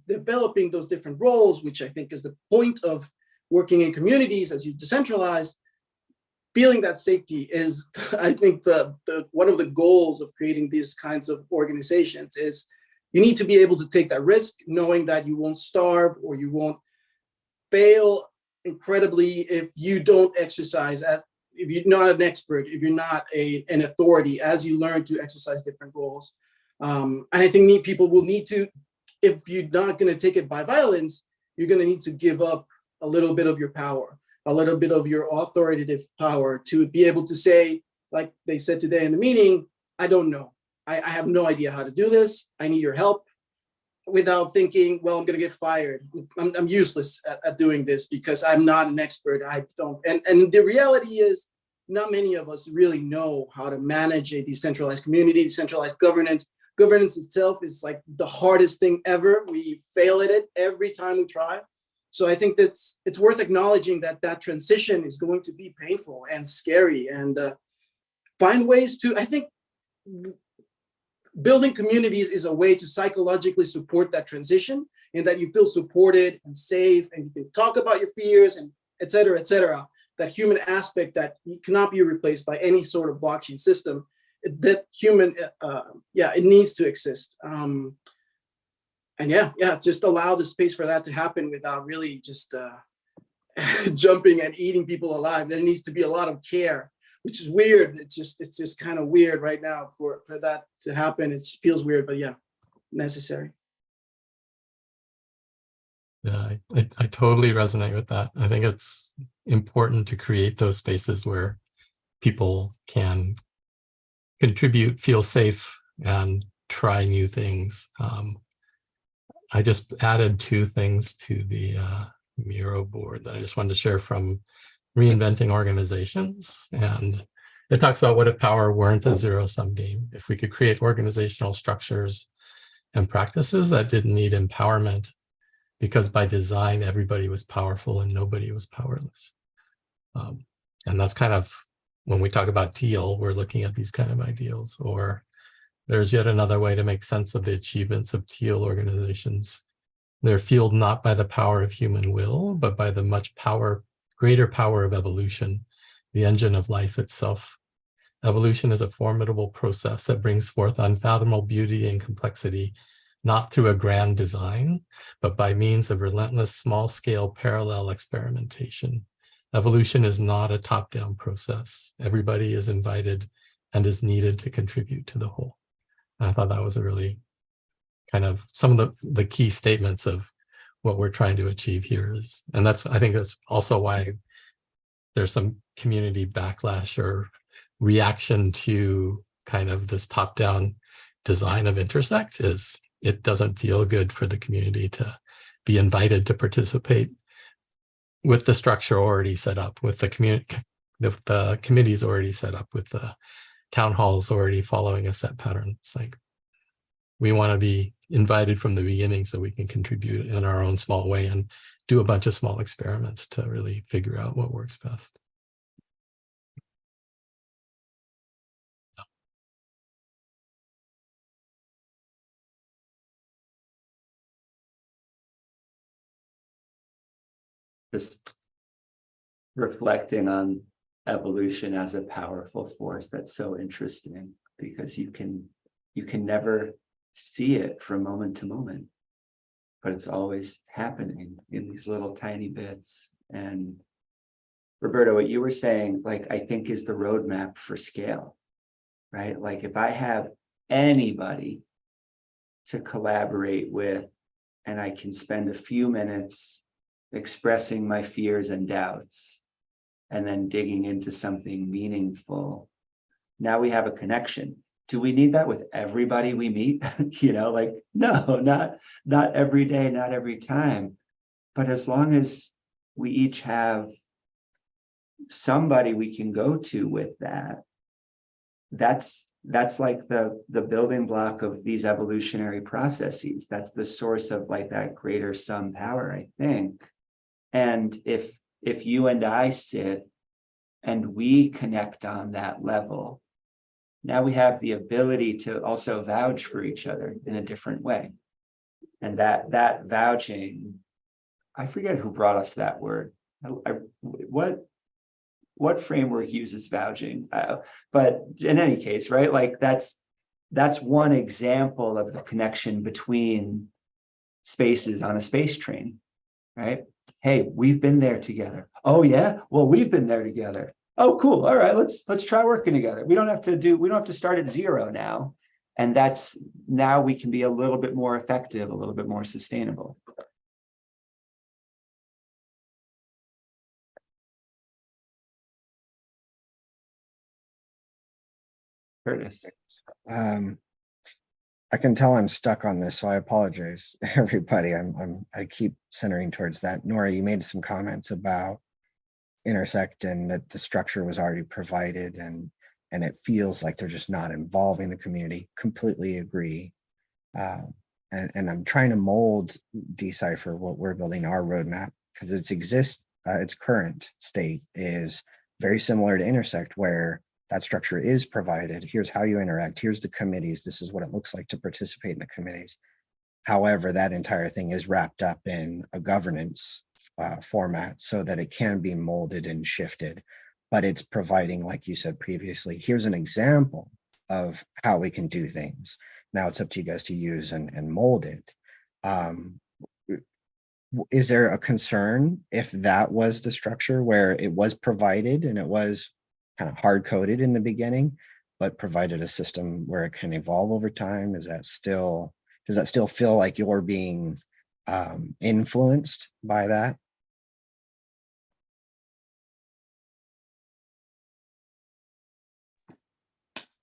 developing those different roles, which I think is the point of working in communities as you decentralize, feeling that safety is, I think, the one of the goals of creating these kinds of organizations is you need to be able to take that risk, knowing that you won't starve or you won't fail incredibly if you don't exercise if you're not an expert, if you're not an authority, as you learn to exercise different roles. And I think people will need to, if you're not going to take it by violence, you're going to need to give up a little bit of your power, a little bit of your authoritative power to be able to say, like they said today in the meeting, I don't know. I have no idea how to do this. I need your help, without thinking, well, I'm going to get fired. I'm useless at doing this because I'm not an expert. I don't. And the reality is, not many of us really know how to manage a decentralized community, decentralized governance. Governance itself is like the hardest thing ever. We fail at it every time we try. So I think it's worth acknowledging that transition is going to be painful and scary, and find ways to, I think, building communities is a way to psychologically support that transition. and that you feel supported and safe, and you can talk about your fears, and et cetera, that human aspect that cannot be replaced by any sort of blockchain system, that human, it needs to exist. And just allow the space for that to happen without really just jumping and eating people alive. There needs to be a lot of care, which is weird. It's just kind of weird right now for that to happen. It feels weird, but yeah, necessary. Yeah, I totally resonate with that. I think it's important to create those spaces where people can contribute, feel safe, and try new things. I just added 2 things to the Miro board that I just wanted to share from Reinventing Organizations. And it talks about what if power weren't a zero-sum game. If we could create organizational structures and practices that didn't need empowerment, because by design, everybody was powerful and nobody was powerless. And that's kind of, when we talk about teal, we're looking at these kind of ideals. Or there's yet another way to make sense of the achievements of teal organizations. They're fueled not by the power of human will, but by the much greater power of evolution, the engine of life itself. Evolution is a formidable process that brings forth unfathomable beauty and complexity, not through a grand design, but by means of relentless small-scale parallel experimentation. Evolution is not a top-down process. Everybody is invited and is needed to contribute to the whole. And I thought that was a really kind of some of the key statements of what we're trying to achieve here is, and I think that's also why there's some community backlash or reaction to kind of this top-down design of Intersect. Is it doesn't feel good for the community to be invited to participate with the structure already set up, with the committees already set up, with the town halls already following a set pattern. It's like, we want to be invited from the beginning so we can contribute in our own small way and do a bunch of small experiments to really figure out what works best. Just reflecting on evolution as a powerful force. That's so interesting, because you can never see it from moment to moment, but it's always happening in these little tiny bits. And Roberto, what you were saying, like, I think is the roadmap for scale, right? Like, if I have anybody to collaborate with, and I can spend a few minutes expressing my fears and doubts, and then digging into something meaningful, now we have a connection. Do we need that with everybody we meet? Like, no, not every day, not every time. But as long as we each have somebody we can go to with that, that's like the building block of these evolutionary processes. That's the source of like that greater sum power, I think. And if you and I sit and we connect on that level, now we have the ability to also vouch for each other in a different way. And that vouching, I forget who brought us that word. What framework uses vouching? But in any case, right? Like, that's one example of the connection between spaces on a space train, right? Hey, we've been there together. Oh yeah, well, we've been there together. Oh, cool. All right, let's try working together. We don't have to start at zero now. And now we can be a little bit more effective, a little bit more sustainable. Curtis. I can tell I'm stuck on this, so I apologize, everybody. I keep centering towards that. Nora, you made some comments about Intersect and that the structure was already provided, and it feels like they're just not involving the community. Completely agree. And I'm trying to decipher what we're building our roadmap, because its current state is very similar to Intersect, where that structure is provided. Here's how you interact. Here's the committees. This is what it looks like to participate in the committees. However, that entire thing is wrapped up in a governance format so that it can be molded and shifted. But it's providing, like you said previously, here's an example of how we can do things. Now it's up to you guys to use and mold it. Is there a concern if that was the structure where it was provided and it was kind of hard coded in the beginning, but provided a system where it can evolve over time? Does that still feel like you're being influenced by that?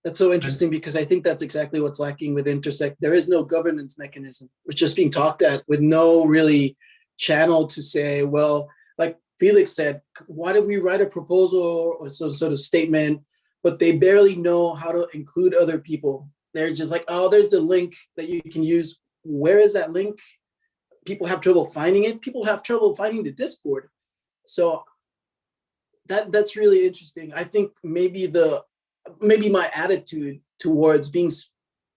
That's so interesting because I think that's exactly what's lacking with Intersect. There is no governance mechanism. It's just being talked at with no really channel to say, well, like Felix said, why don't we write a proposal or some sort of statement, but they barely know how to include other people. They're just like, oh, there's the link that you can use. Where is that link? People have trouble finding it. People have trouble finding the Discord. So that's really interesting. I think maybe my attitude towards being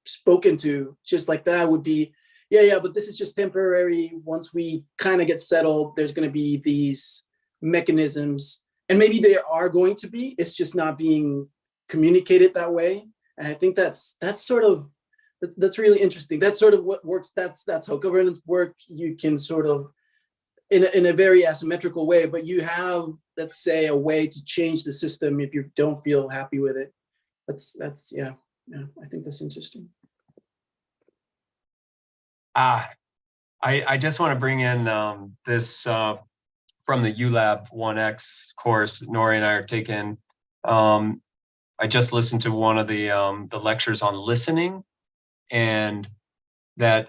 spoken to just like that would be, yeah, but this is just temporary. Once we kind of get settled, there's going to be these mechanisms, and maybe they are going to be. It's just not being communicated that way. And I think that's really interesting. That's sort of what works. That's how governance work. You can sort of in a very asymmetrical way, but you have, let's say, a way to change the system if you don't feel happy with it. That's yeah, I think that's interesting. I just want to bring in this from the ULab 1X course Nori and I are taking. I just listened to one of the lectures on listening, and that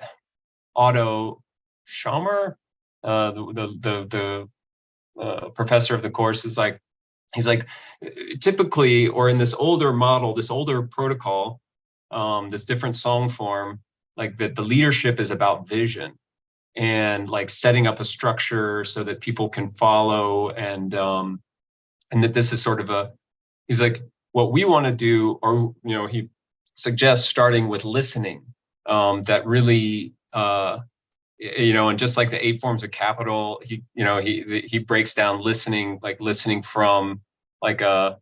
Otto Schammer, the professor of the course, is like, he's like, typically, or in this older model, this older protocol, this different song form, like that the leadership is about vision and like setting up a structure so that people can follow, and that this is sort of he's like, what we want to do, or he suggests starting with listening, that really and just like the 8 forms of capital, he breaks down listening, like listening from like an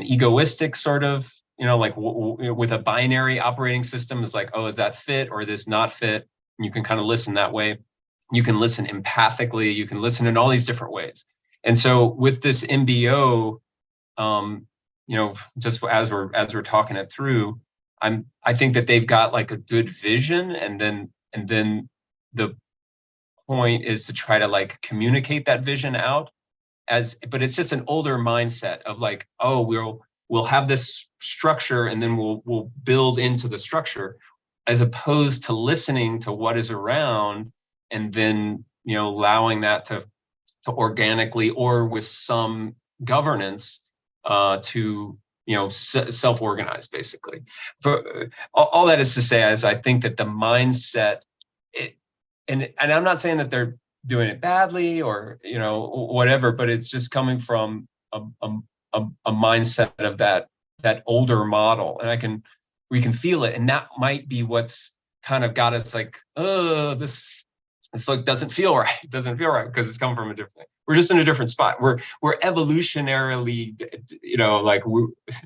egoistic sort of, like with a binary operating system, is like, oh, is that fit or this not fit? And you can kind of listen that way. You can listen empathically. You can listen in all these different ways. And so with this MBO, just as we're talking it through, I think that they've got like a good vision, and then the point is to try to like communicate that vision out but it's just an older mindset of like, oh, we'll have this structure and then we'll build into the structure, as opposed to listening to what is around and then allowing that to organically, or with some governance, to self-organize, basically. But all that is to say is I think that the mindset, and I'm not saying that they're doing it badly or whatever, but it's just coming from a mindset of that older model, and we can feel it, and that might be what's kind of got us like, this like doesn't feel right. It doesn't feel right because it's coming from a different. We're just in a different spot. We're evolutionarily, like,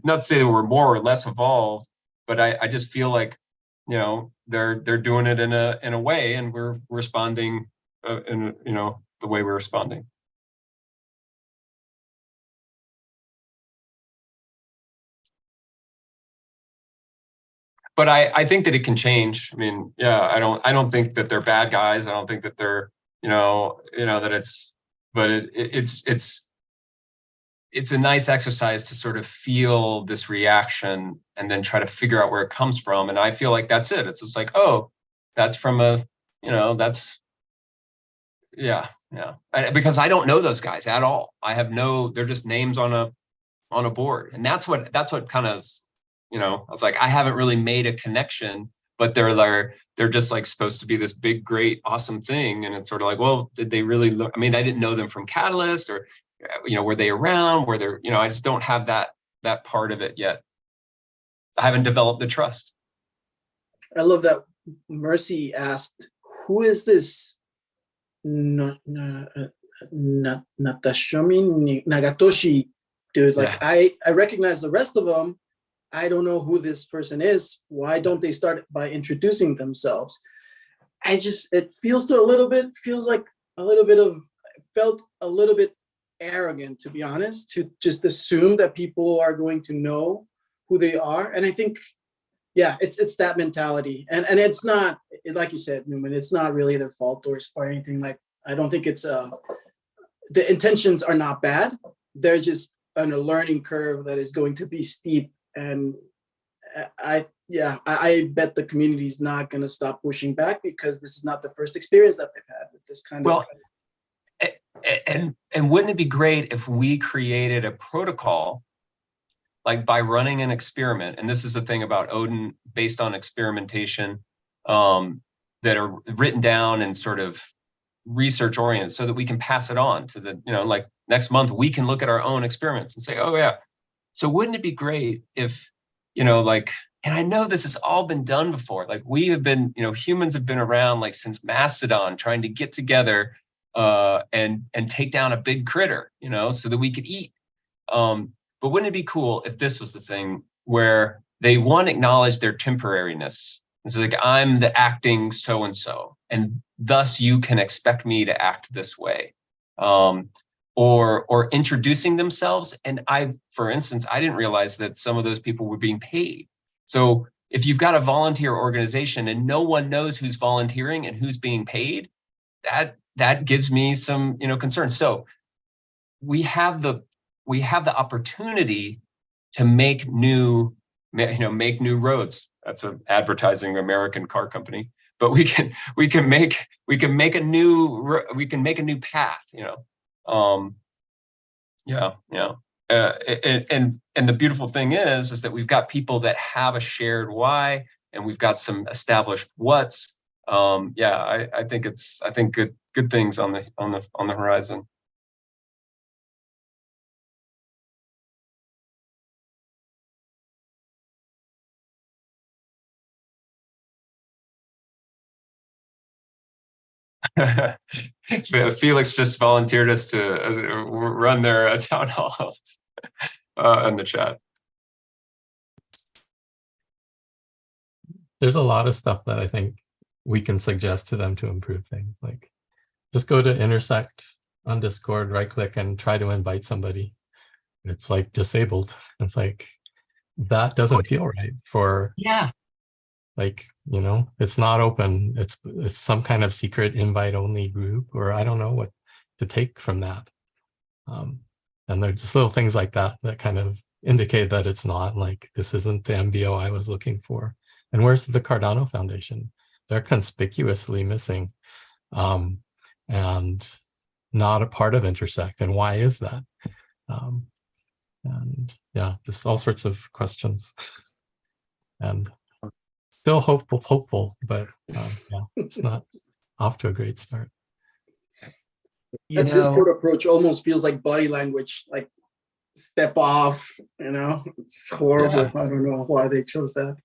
not to say that we're more or less evolved, but I just feel like, they're doing it in a way, and we're responding in the way we're responding. But I think that it can change. I mean, yeah, I don't think that they're bad guys. I don't think that they're, that it's, but it's a nice exercise to sort of feel this reaction and then try to figure out where it comes from. And I feel like that's it. It's just like, oh, that's from that's, yeah. Because I don't know those guys at all. They're just names on a board. And that's what kind of, I was like, I haven't really made a connection, but they're just like supposed to be this big, great, awesome thing. And it's sort of like, well, did they really look? I mean, I didn't know them from Catalyst, or, were they around? Were there, I just don't have that part of it yet. I haven't developed the trust. I love that Mercy asked, who is this Nagatoshi dude? Like, Yeah. I recognize the rest of them. I don't know who this person is. Why don't they start by introducing themselves? It feels like a little bit of, felt a little bit arrogant, to be honest, to just assume that people are going to know who they are. And I think, yeah, it's that mentality. And it's not, like you said, Newman, it's not really their fault or anything. Like, I don't think it's, the intentions are not bad. They're just on a learning curve that is going to be steep. And I bet the community is not going to stop pushing back, because this is not the first experience that they've had with this kind of. And wouldn't it be great if we created a protocol, like by running an experiment? And this is the thing about Odin, based on experimentation, that are written down and sort of research oriented, so that we can pass it on to the, like next month we can look at our own experiments and say, oh yeah. So wouldn't it be great if, like, and I know this has all been done before. Like, we have been, humans have been around like since Mastodon, trying to get together and take down a big critter, so that we could eat. But wouldn't it be cool if this was the thing where they acknowledge their temporariness? It's like, I'm the acting so-and-so, and thus you can expect me to act this way. Or introducing themselves. And for instance, I didn't realize that some of those people were being paid. So if you've got a volunteer organization and no one knows who's volunteering and who's being paid, that gives me some, concern. So we have the opportunity to make new roads. That's an advertising American car company, but we can make a new path, and the beautiful thing is that we've got people that have a shared why, and we've got some established what's. I think good things on the horizon. Felix just volunteered us to run their town halls in the chat. There's a lot of stuff that I think we can suggest to them to improve things. Like, just go to Intersect on Discord, right click and try to invite somebody. It's like disabled. It's like, that doesn't feel right for, yeah. Like, it's not open. It's some kind of secret invite only group, or I don't know what to take from that. And they're just little things like that kind of indicate that it's not, like, this isn't the MBO I was looking for. And where's the Cardano Foundation? They're conspicuously missing, and not a part of Intersect. And why is that? And yeah, just all sorts of questions. And still hopeful, but yeah, it's not off to a great start. That Discord approach almost feels like body language, like step off, it's horrible. Yeah. I don't know why they chose that.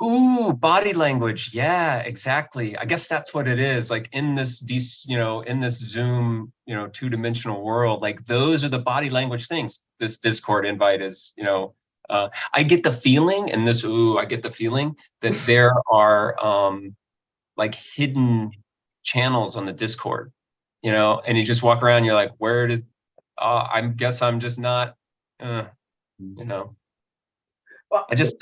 Ooh, body language. Yeah, exactly. I guess that's what it is. Like, in this, in this Zoom, two-dimensional world, like, those are the body language things. This Discord invite is, I get the feeling, and I get the feeling that there are like hidden channels on the Discord, and you just walk around, you're like, where does, I guess I'm just not, I just.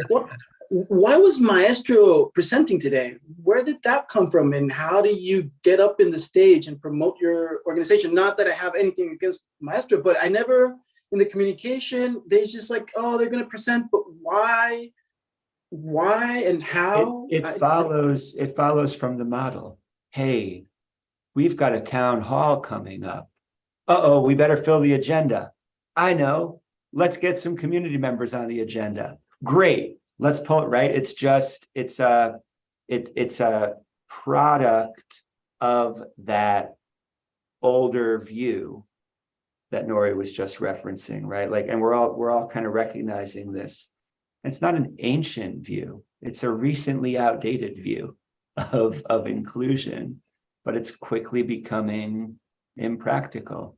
Why was Maestro presenting today? Where did that come from? And how do you get up in the stage and promote your organization? Not that I have anything against Maestro, but I never, in the communication, they just like, oh, they're going to present, but why and how? It follows from the model. Hey, we've got a town hall coming up. Uh-oh, we better fill the agenda. I know. Let's get some community members on the agenda. Great. Let's pull it, right? It's a product of that older view that Nori was just referencing, right? Like, and we're all kind of recognizing this. It's not an ancient view. It's a recently outdated view. of inclusion, but it's quickly becoming impractical.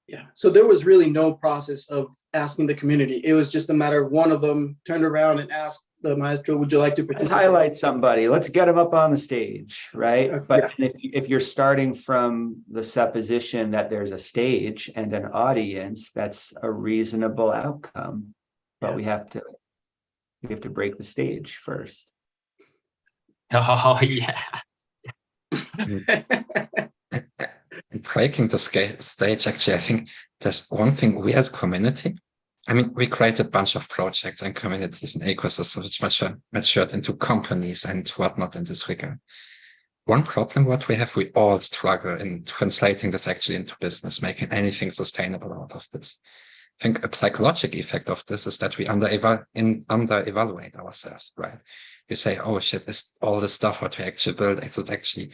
Yeah. So there was really no process of asking the community. It was just a matter of one of them turned around and asked the maestro, would you like to Let's participate? highlight somebody. Let's get them up on the stage, right? But Yeah. if you're starting from the supposition that there's a stage and an audience, that's a reasonable outcome. But we have to break the stage first. Oh yeah. And breaking the stage, actually, I think there's one thing we as community, I mean, we created a bunch of projects and communities and ecosystems which matured into companies and whatnot in this regard. One problem what we have, we all struggle in translating this actually into business, making anything sustainable out of this. I think a psychological effect of this is that we under-evaluate ourselves, right? You say, oh shit, is all the stuff what we actually build, is it actually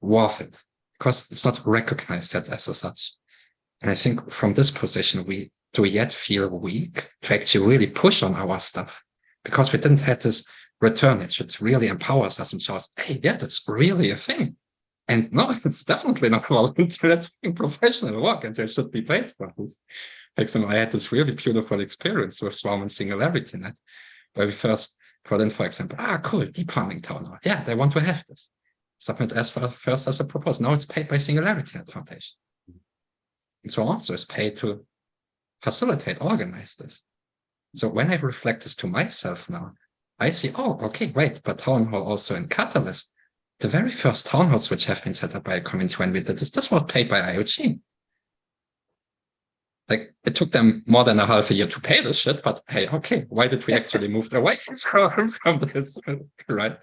worth it? Because it's not recognized yet as such. And I think from this position, we do yet feel weak to actually really push on our stuff because we didn't have this return. It should really empower us and show us, hey, yeah, that's really a thing. And no, it's definitely not volunteer. That's professional work and you should be paid for this. For example, I had this really beautiful experience with Swarm and Singularity Net, where we first brought in, for example, cool, deep farming town hall. Yeah, they want to have this. Submit as first as a proposal. Now it's paid by Singularity Net Foundation. And so also is paid to facilitate, organize this. So when I reflect this to myself now, I see, oh, okay, wait, but Town Hall also in Catalyst, the very first town halls which have been set up by a community when we did this was paid by IoT. Like, it took them more than a half a year to pay this shit, but hey, okay, why did we actually move away from this, right?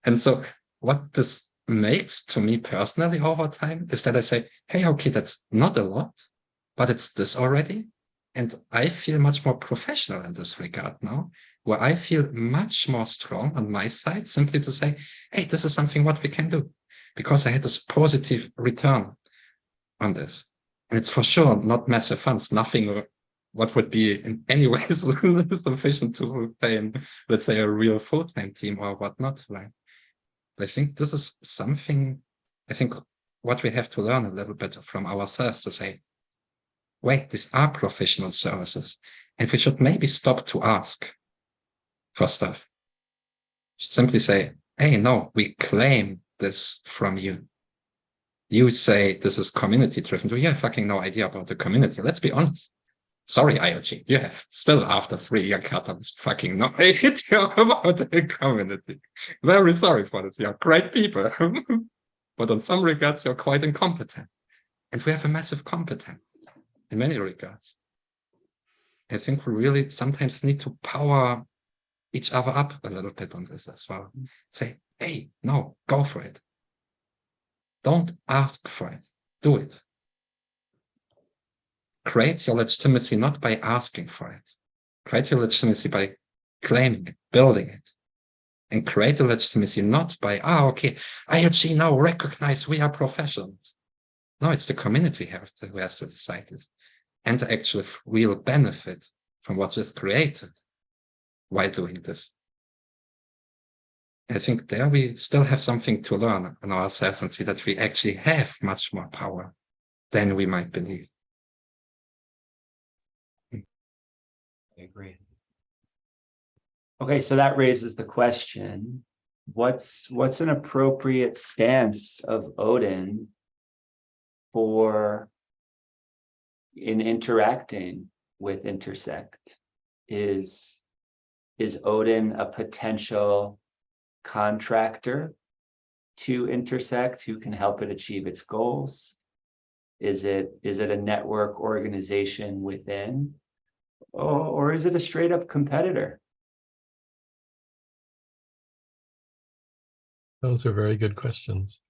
And so what this makes to me personally over time is that I say, hey, okay, that's not a lot, but it's this already. And I feel much more professional in this regard now, where I feel much more strong on my side, simply to say, hey, this is something what we can do, because I had this positive return on this. And it's for sure not massive funds, nothing what would be in any way sufficient to pay, let's say, a real full-time team or whatnot. Like, I think this is something, I think what we have to learn a little bit from ourselves to say, wait, these are professional services, and we should maybe stop to ask for stuff. Simply say, hey, no, we claim this from you. You say this is community driven. Do you have fucking no idea about the community? Let's be honest. Sorry, IoT, you have still after 3 year catalyst fucking no idea about the community. Very sorry for this. You're great people. But on some regards, you're quite incompetent. And we have a massive competence in many regards. I think we really sometimes need to power each other up a little bit on this as well. Say, hey, no, go for it. Don't ask for it. Do it. Create your legitimacy not by asking for it. Create your legitimacy by claiming it, building it. And create a legitimacy not by, okay, IoT now recognize we are professionals. No, it's the community who has to decide this. And the actual real benefit from what is created while doing this. I think there we still have something to learn on ourselves and see that we actually have much more power than we might believe. I agree. Okay, so that raises the question, what's an appropriate stance of Odin in interacting with Intersect? Is Odin a potential contractor to Intersect who can help it achieve its goals? Is it a network organization within, or is it a straight up competitor? Those are very good questions.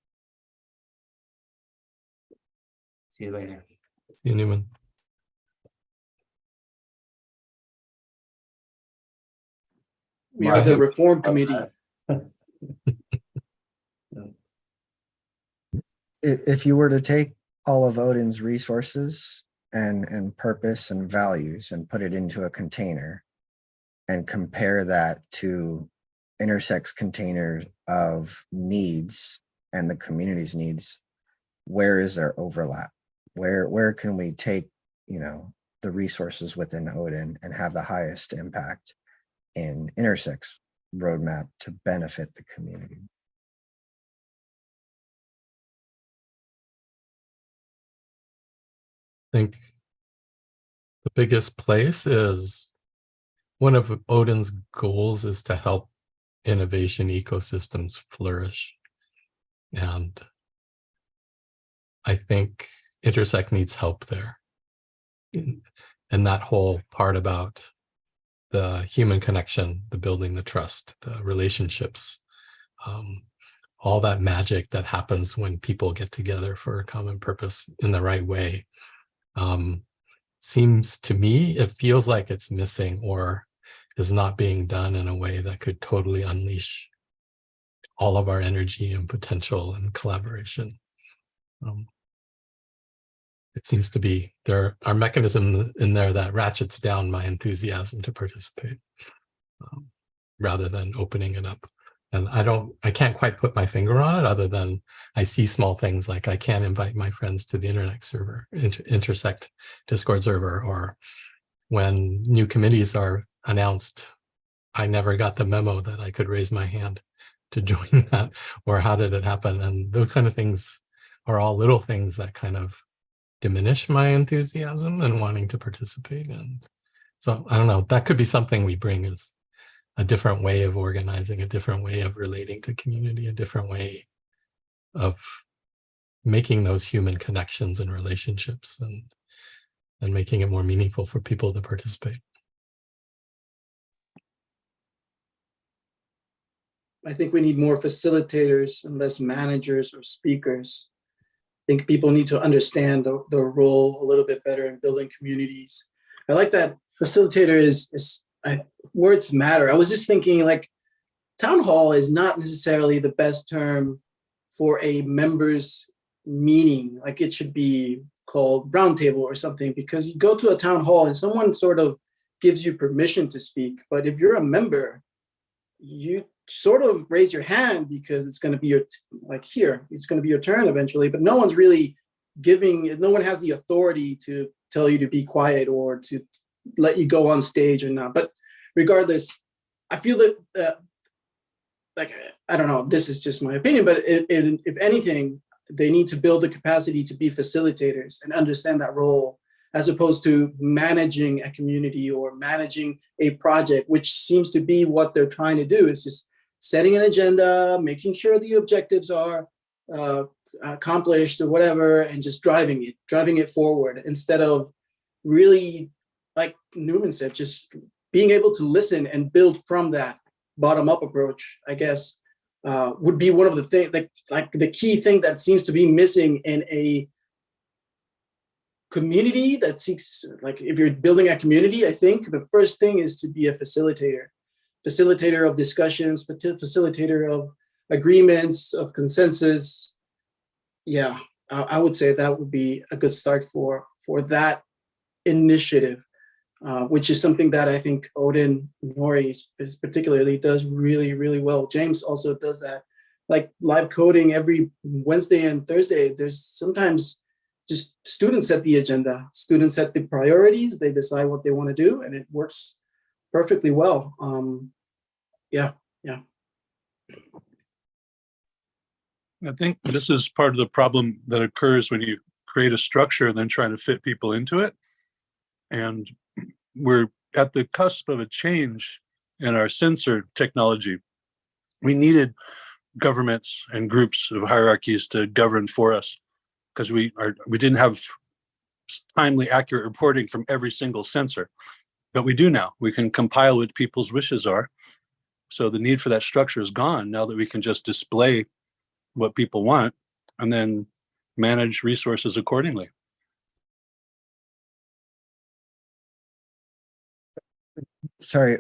See you later. See you, Newman. We are the reform committee. If you were to take all of Odin's resources and purpose and values and put it into a container and compare that to intersects container of needs and the community's needs, where is there overlap? Where can we take, the resources within Odin and have the highest impact in intersects roadmap to benefit the community? I think the biggest place is one of Odin's goals is to help innovation ecosystems flourish. And I think Intersect needs help there. And that whole part about the human connection, the building the trust, the relationships, all that magic that happens when people get together for a common purpose in the right way. Seems to me, it feels like it's missing or is not being done in a way that could totally unleash all of our energy and potential and collaboration. It seems to be there are mechanisms in there that ratchets down my enthusiasm to participate rather than opening it up. And I can't quite put my finger on it other than I see small things like I can't invite my friends to the internet server, Intersect Discord server, or when new committees are announced, I never got the memo that I could raise my hand to join that, or how did it happen? And those kind of things are all little things that kind of diminish my enthusiasm and wanting to participate. And so I don't know, that could be something we bring is a different way of organizing, a different way of relating to community, a different way of making those human connections and relationships and making it more meaningful for people to participate. I think we need more facilitators and less managers or speakers. I think people need to understand the role a little bit better in building communities. I like that facilitator words matter. I was just thinking like town hall is not necessarily the best term for a members meeting. Like it should be called roundtable or something, because you go to a town hall and someone sort of gives you permission to speak. But if you're a member, you sort of raise your hand because it's going to be it's going to be your turn eventually, but no one's really no one has the authority to tell you to be quiet or to let you go on stage or not. But regardless, I feel that I don't know, this is just my opinion, but if anything, they need to build the capacity to be facilitators and understand that role, as opposed to managing a community or managing a project, which seems to be what they're trying to do. Is just setting an agenda, making sure the objectives are accomplished or whatever, and just driving it forward, instead of really, like Newman said, just being able to listen and build from that bottom-up approach, I guess, would be one of the things, like the key thing that seems to be missing in a community that seeks, like if you're building a community, I think the first thing is to be a facilitator of discussions, facilitator of agreements, of consensus. Yeah, I would say that would be a good start for that initiative, which is something that I think Odin Nori particularly does really, really well. James also does that, like live coding every Wednesday and Thursday. There's sometimes just students set the agenda, students set the priorities, they decide what they want to do, and it works perfectly well. Yeah. I think this is part of the problem that occurs when you create a structure and then trying to fit people into it. And we're at the cusp of a change in our sensor technology. We needed governments and groups of hierarchies to govern for us, because we didn't have timely, accurate reporting from every single sensor. But we do now. We can compile what people's wishes are. So the need for that structure is gone now that we can just display what people want and then manage resources accordingly. Sorry,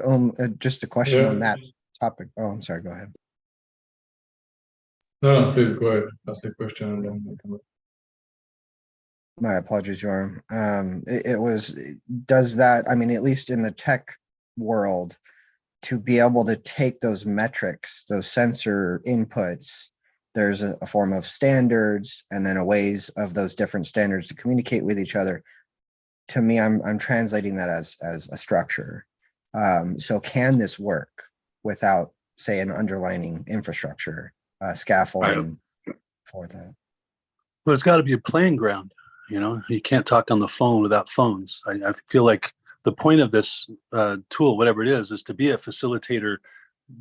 just a question on that topic. Oh, I'm sorry, go ahead. No, please go ahead. Ask the question and then we'll come back. My apologies, Joram. Does that, I mean, at least in the tech world, to be able to take those metrics, those sensor inputs, there's a form of standards and then a ways of those different standards to communicate with each other. To me, I'm translating that as a structure. So can this work without, say, an underlining infrastructure, scaffolding for that? Well, there's got to be a playing ground. You can't talk on the phone without phones. I feel like the point of this tool, whatever it is to be a facilitator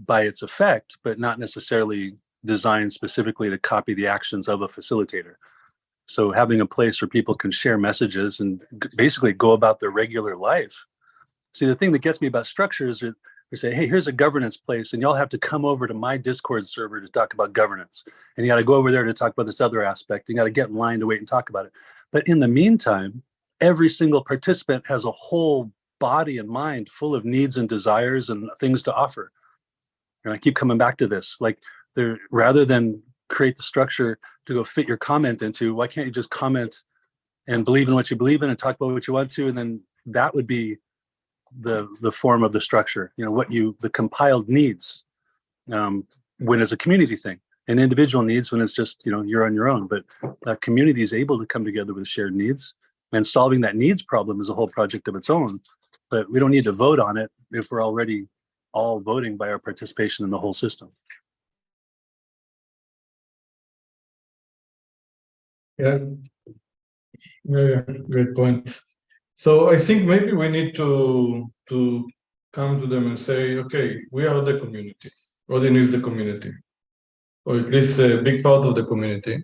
by its effect, but not necessarily designed specifically to copy the actions of a facilitator. So having a place where people can share messages and basically go about their regular life. See, the thing that gets me about structure is that we say, hey, here's a governance place, and y'all have to come over to my Discord server to talk about governance. And you got to go over there to talk about this other aspect. You got to get in line to wait and talk about it. But in the meantime, every single participant has a whole body and mind full of needs and desires and things to offer. And I keep coming back to this, like rather than create the structure to go fit your comment into, why can't you just comment and believe in what you believe in and talk about what you want to, and then that would be the form of the structure, the compiled needs, when it's a community thing, and individual needs when it's just, you're on your own. But a community is able to come together with shared needs, and solving that needs problem is a whole project of its own. But we don't need to vote on it if we're already all voting by our participation in the whole system. Yeah, great point. So I think maybe we need to come to them and say, okay, we are the community. Odin is the community, or at least a big part of the community.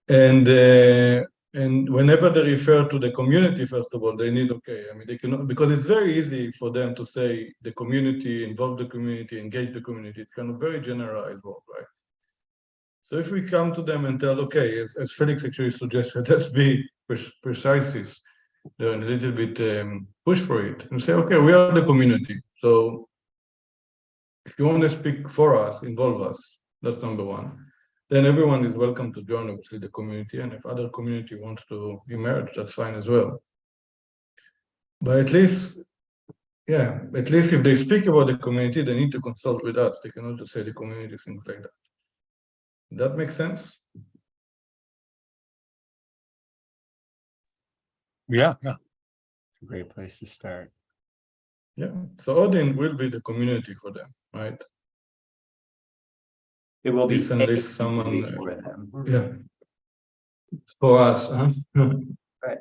And whenever they refer to the community, first of all, they need, they cannot, because it's very easy for them to say the community, involve the community, engage the community. It's kind of very generalized word, right? So if we come to them and tell, okay, as Felix actually suggested, let's be precise, then a little bit push for it and say, okay, we are the community. So if you want to speak for us, involve us. That's number one. Then everyone is welcome to join, obviously, the community. And if other community wants to emerge, that's fine as well. But at least if they speak about the community, they need to consult with us. They cannot just say the community, things like that. That makes sense? Yeah. It's a great place to start. Yeah. So Odin will be the community for them, right? It will be Unless someone, for them. yeah, it's for us. Huh? Right.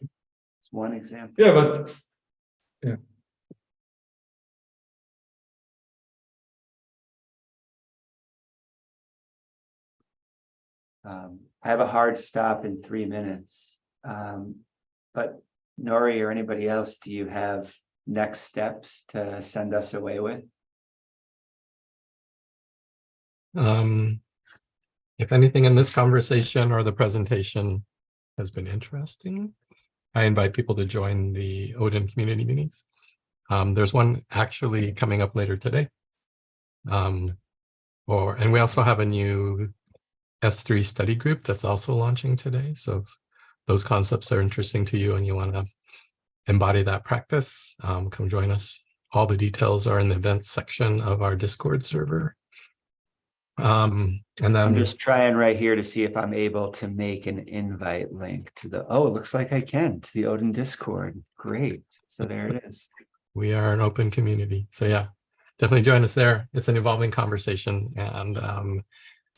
It's one example. Yeah, but yeah. I have a hard stop in 3 minutes. But Nori or anybody else, do you have next steps to send us away with? If anything in this conversation or the presentation has been interesting, I invite people to join the Odin community meetings. There's one actually coming up later today. And we also have a new S3 study group that's also launching today. So if those concepts are interesting to you and you want to embody that practice, come join us. All the details are in the events section of our Discord server. And then I'm just trying right here to see if I'm able to make an invite link to it looks like I can, to the Odin Discord. Great. So there it is. we are an open community. So yeah, definitely join us there. It's an evolving conversation, and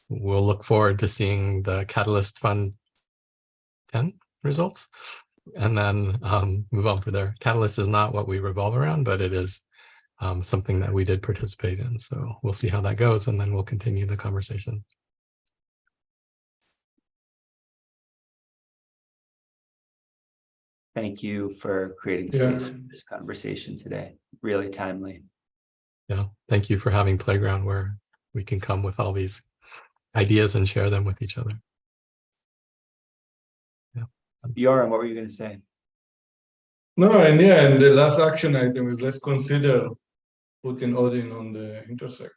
we'll look forward to seeing the Catalyst Fund 10 results and then move on from there. Catalyst is not what we revolve around, but it is something that we did participate in. So we'll see how that goes, and then we'll continue the conversation. Thank you for creating space for this conversation today. Really timely. Yeah, thank you for having Playground where we can come with all these ideas and share them with each other. Yeah. Yoram, what were you going to say? No, and the last action item is let's consider putting Odin on the intersect,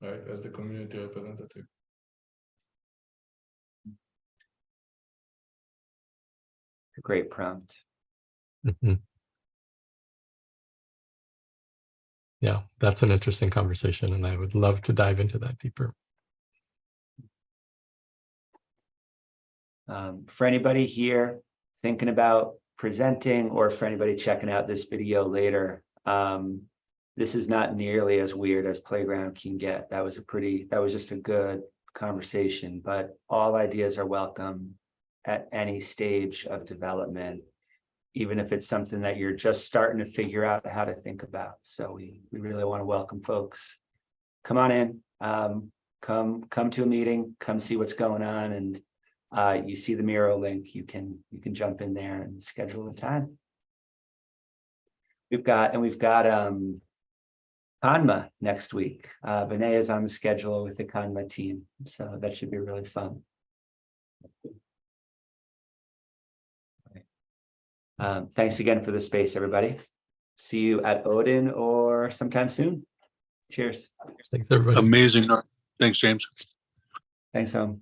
right, as the community representative. A great prompt. Mhm. yeah, that's an interesting conversation, and I would love to dive into that deeper. For anybody here thinking about presenting, or for anybody checking out this video later, this is not nearly as weird as Playground can get. That was just a good conversation, but all ideas are welcome at any stage of development, even if it's something that you're just starting to figure out how to think about. So we really want to welcome folks. Come on in, come to a meeting, come see what's going on, and you see the Miro link. You can jump in there and schedule a time. We've got Kanma next week. Vinay is on the schedule with the Kanma team, so that should be really fun. Thanks again for the space, everybody. See you at Odin or sometime soon. Cheers. Thanks, everybody. Amazing. Thanks, James. Thanks, home.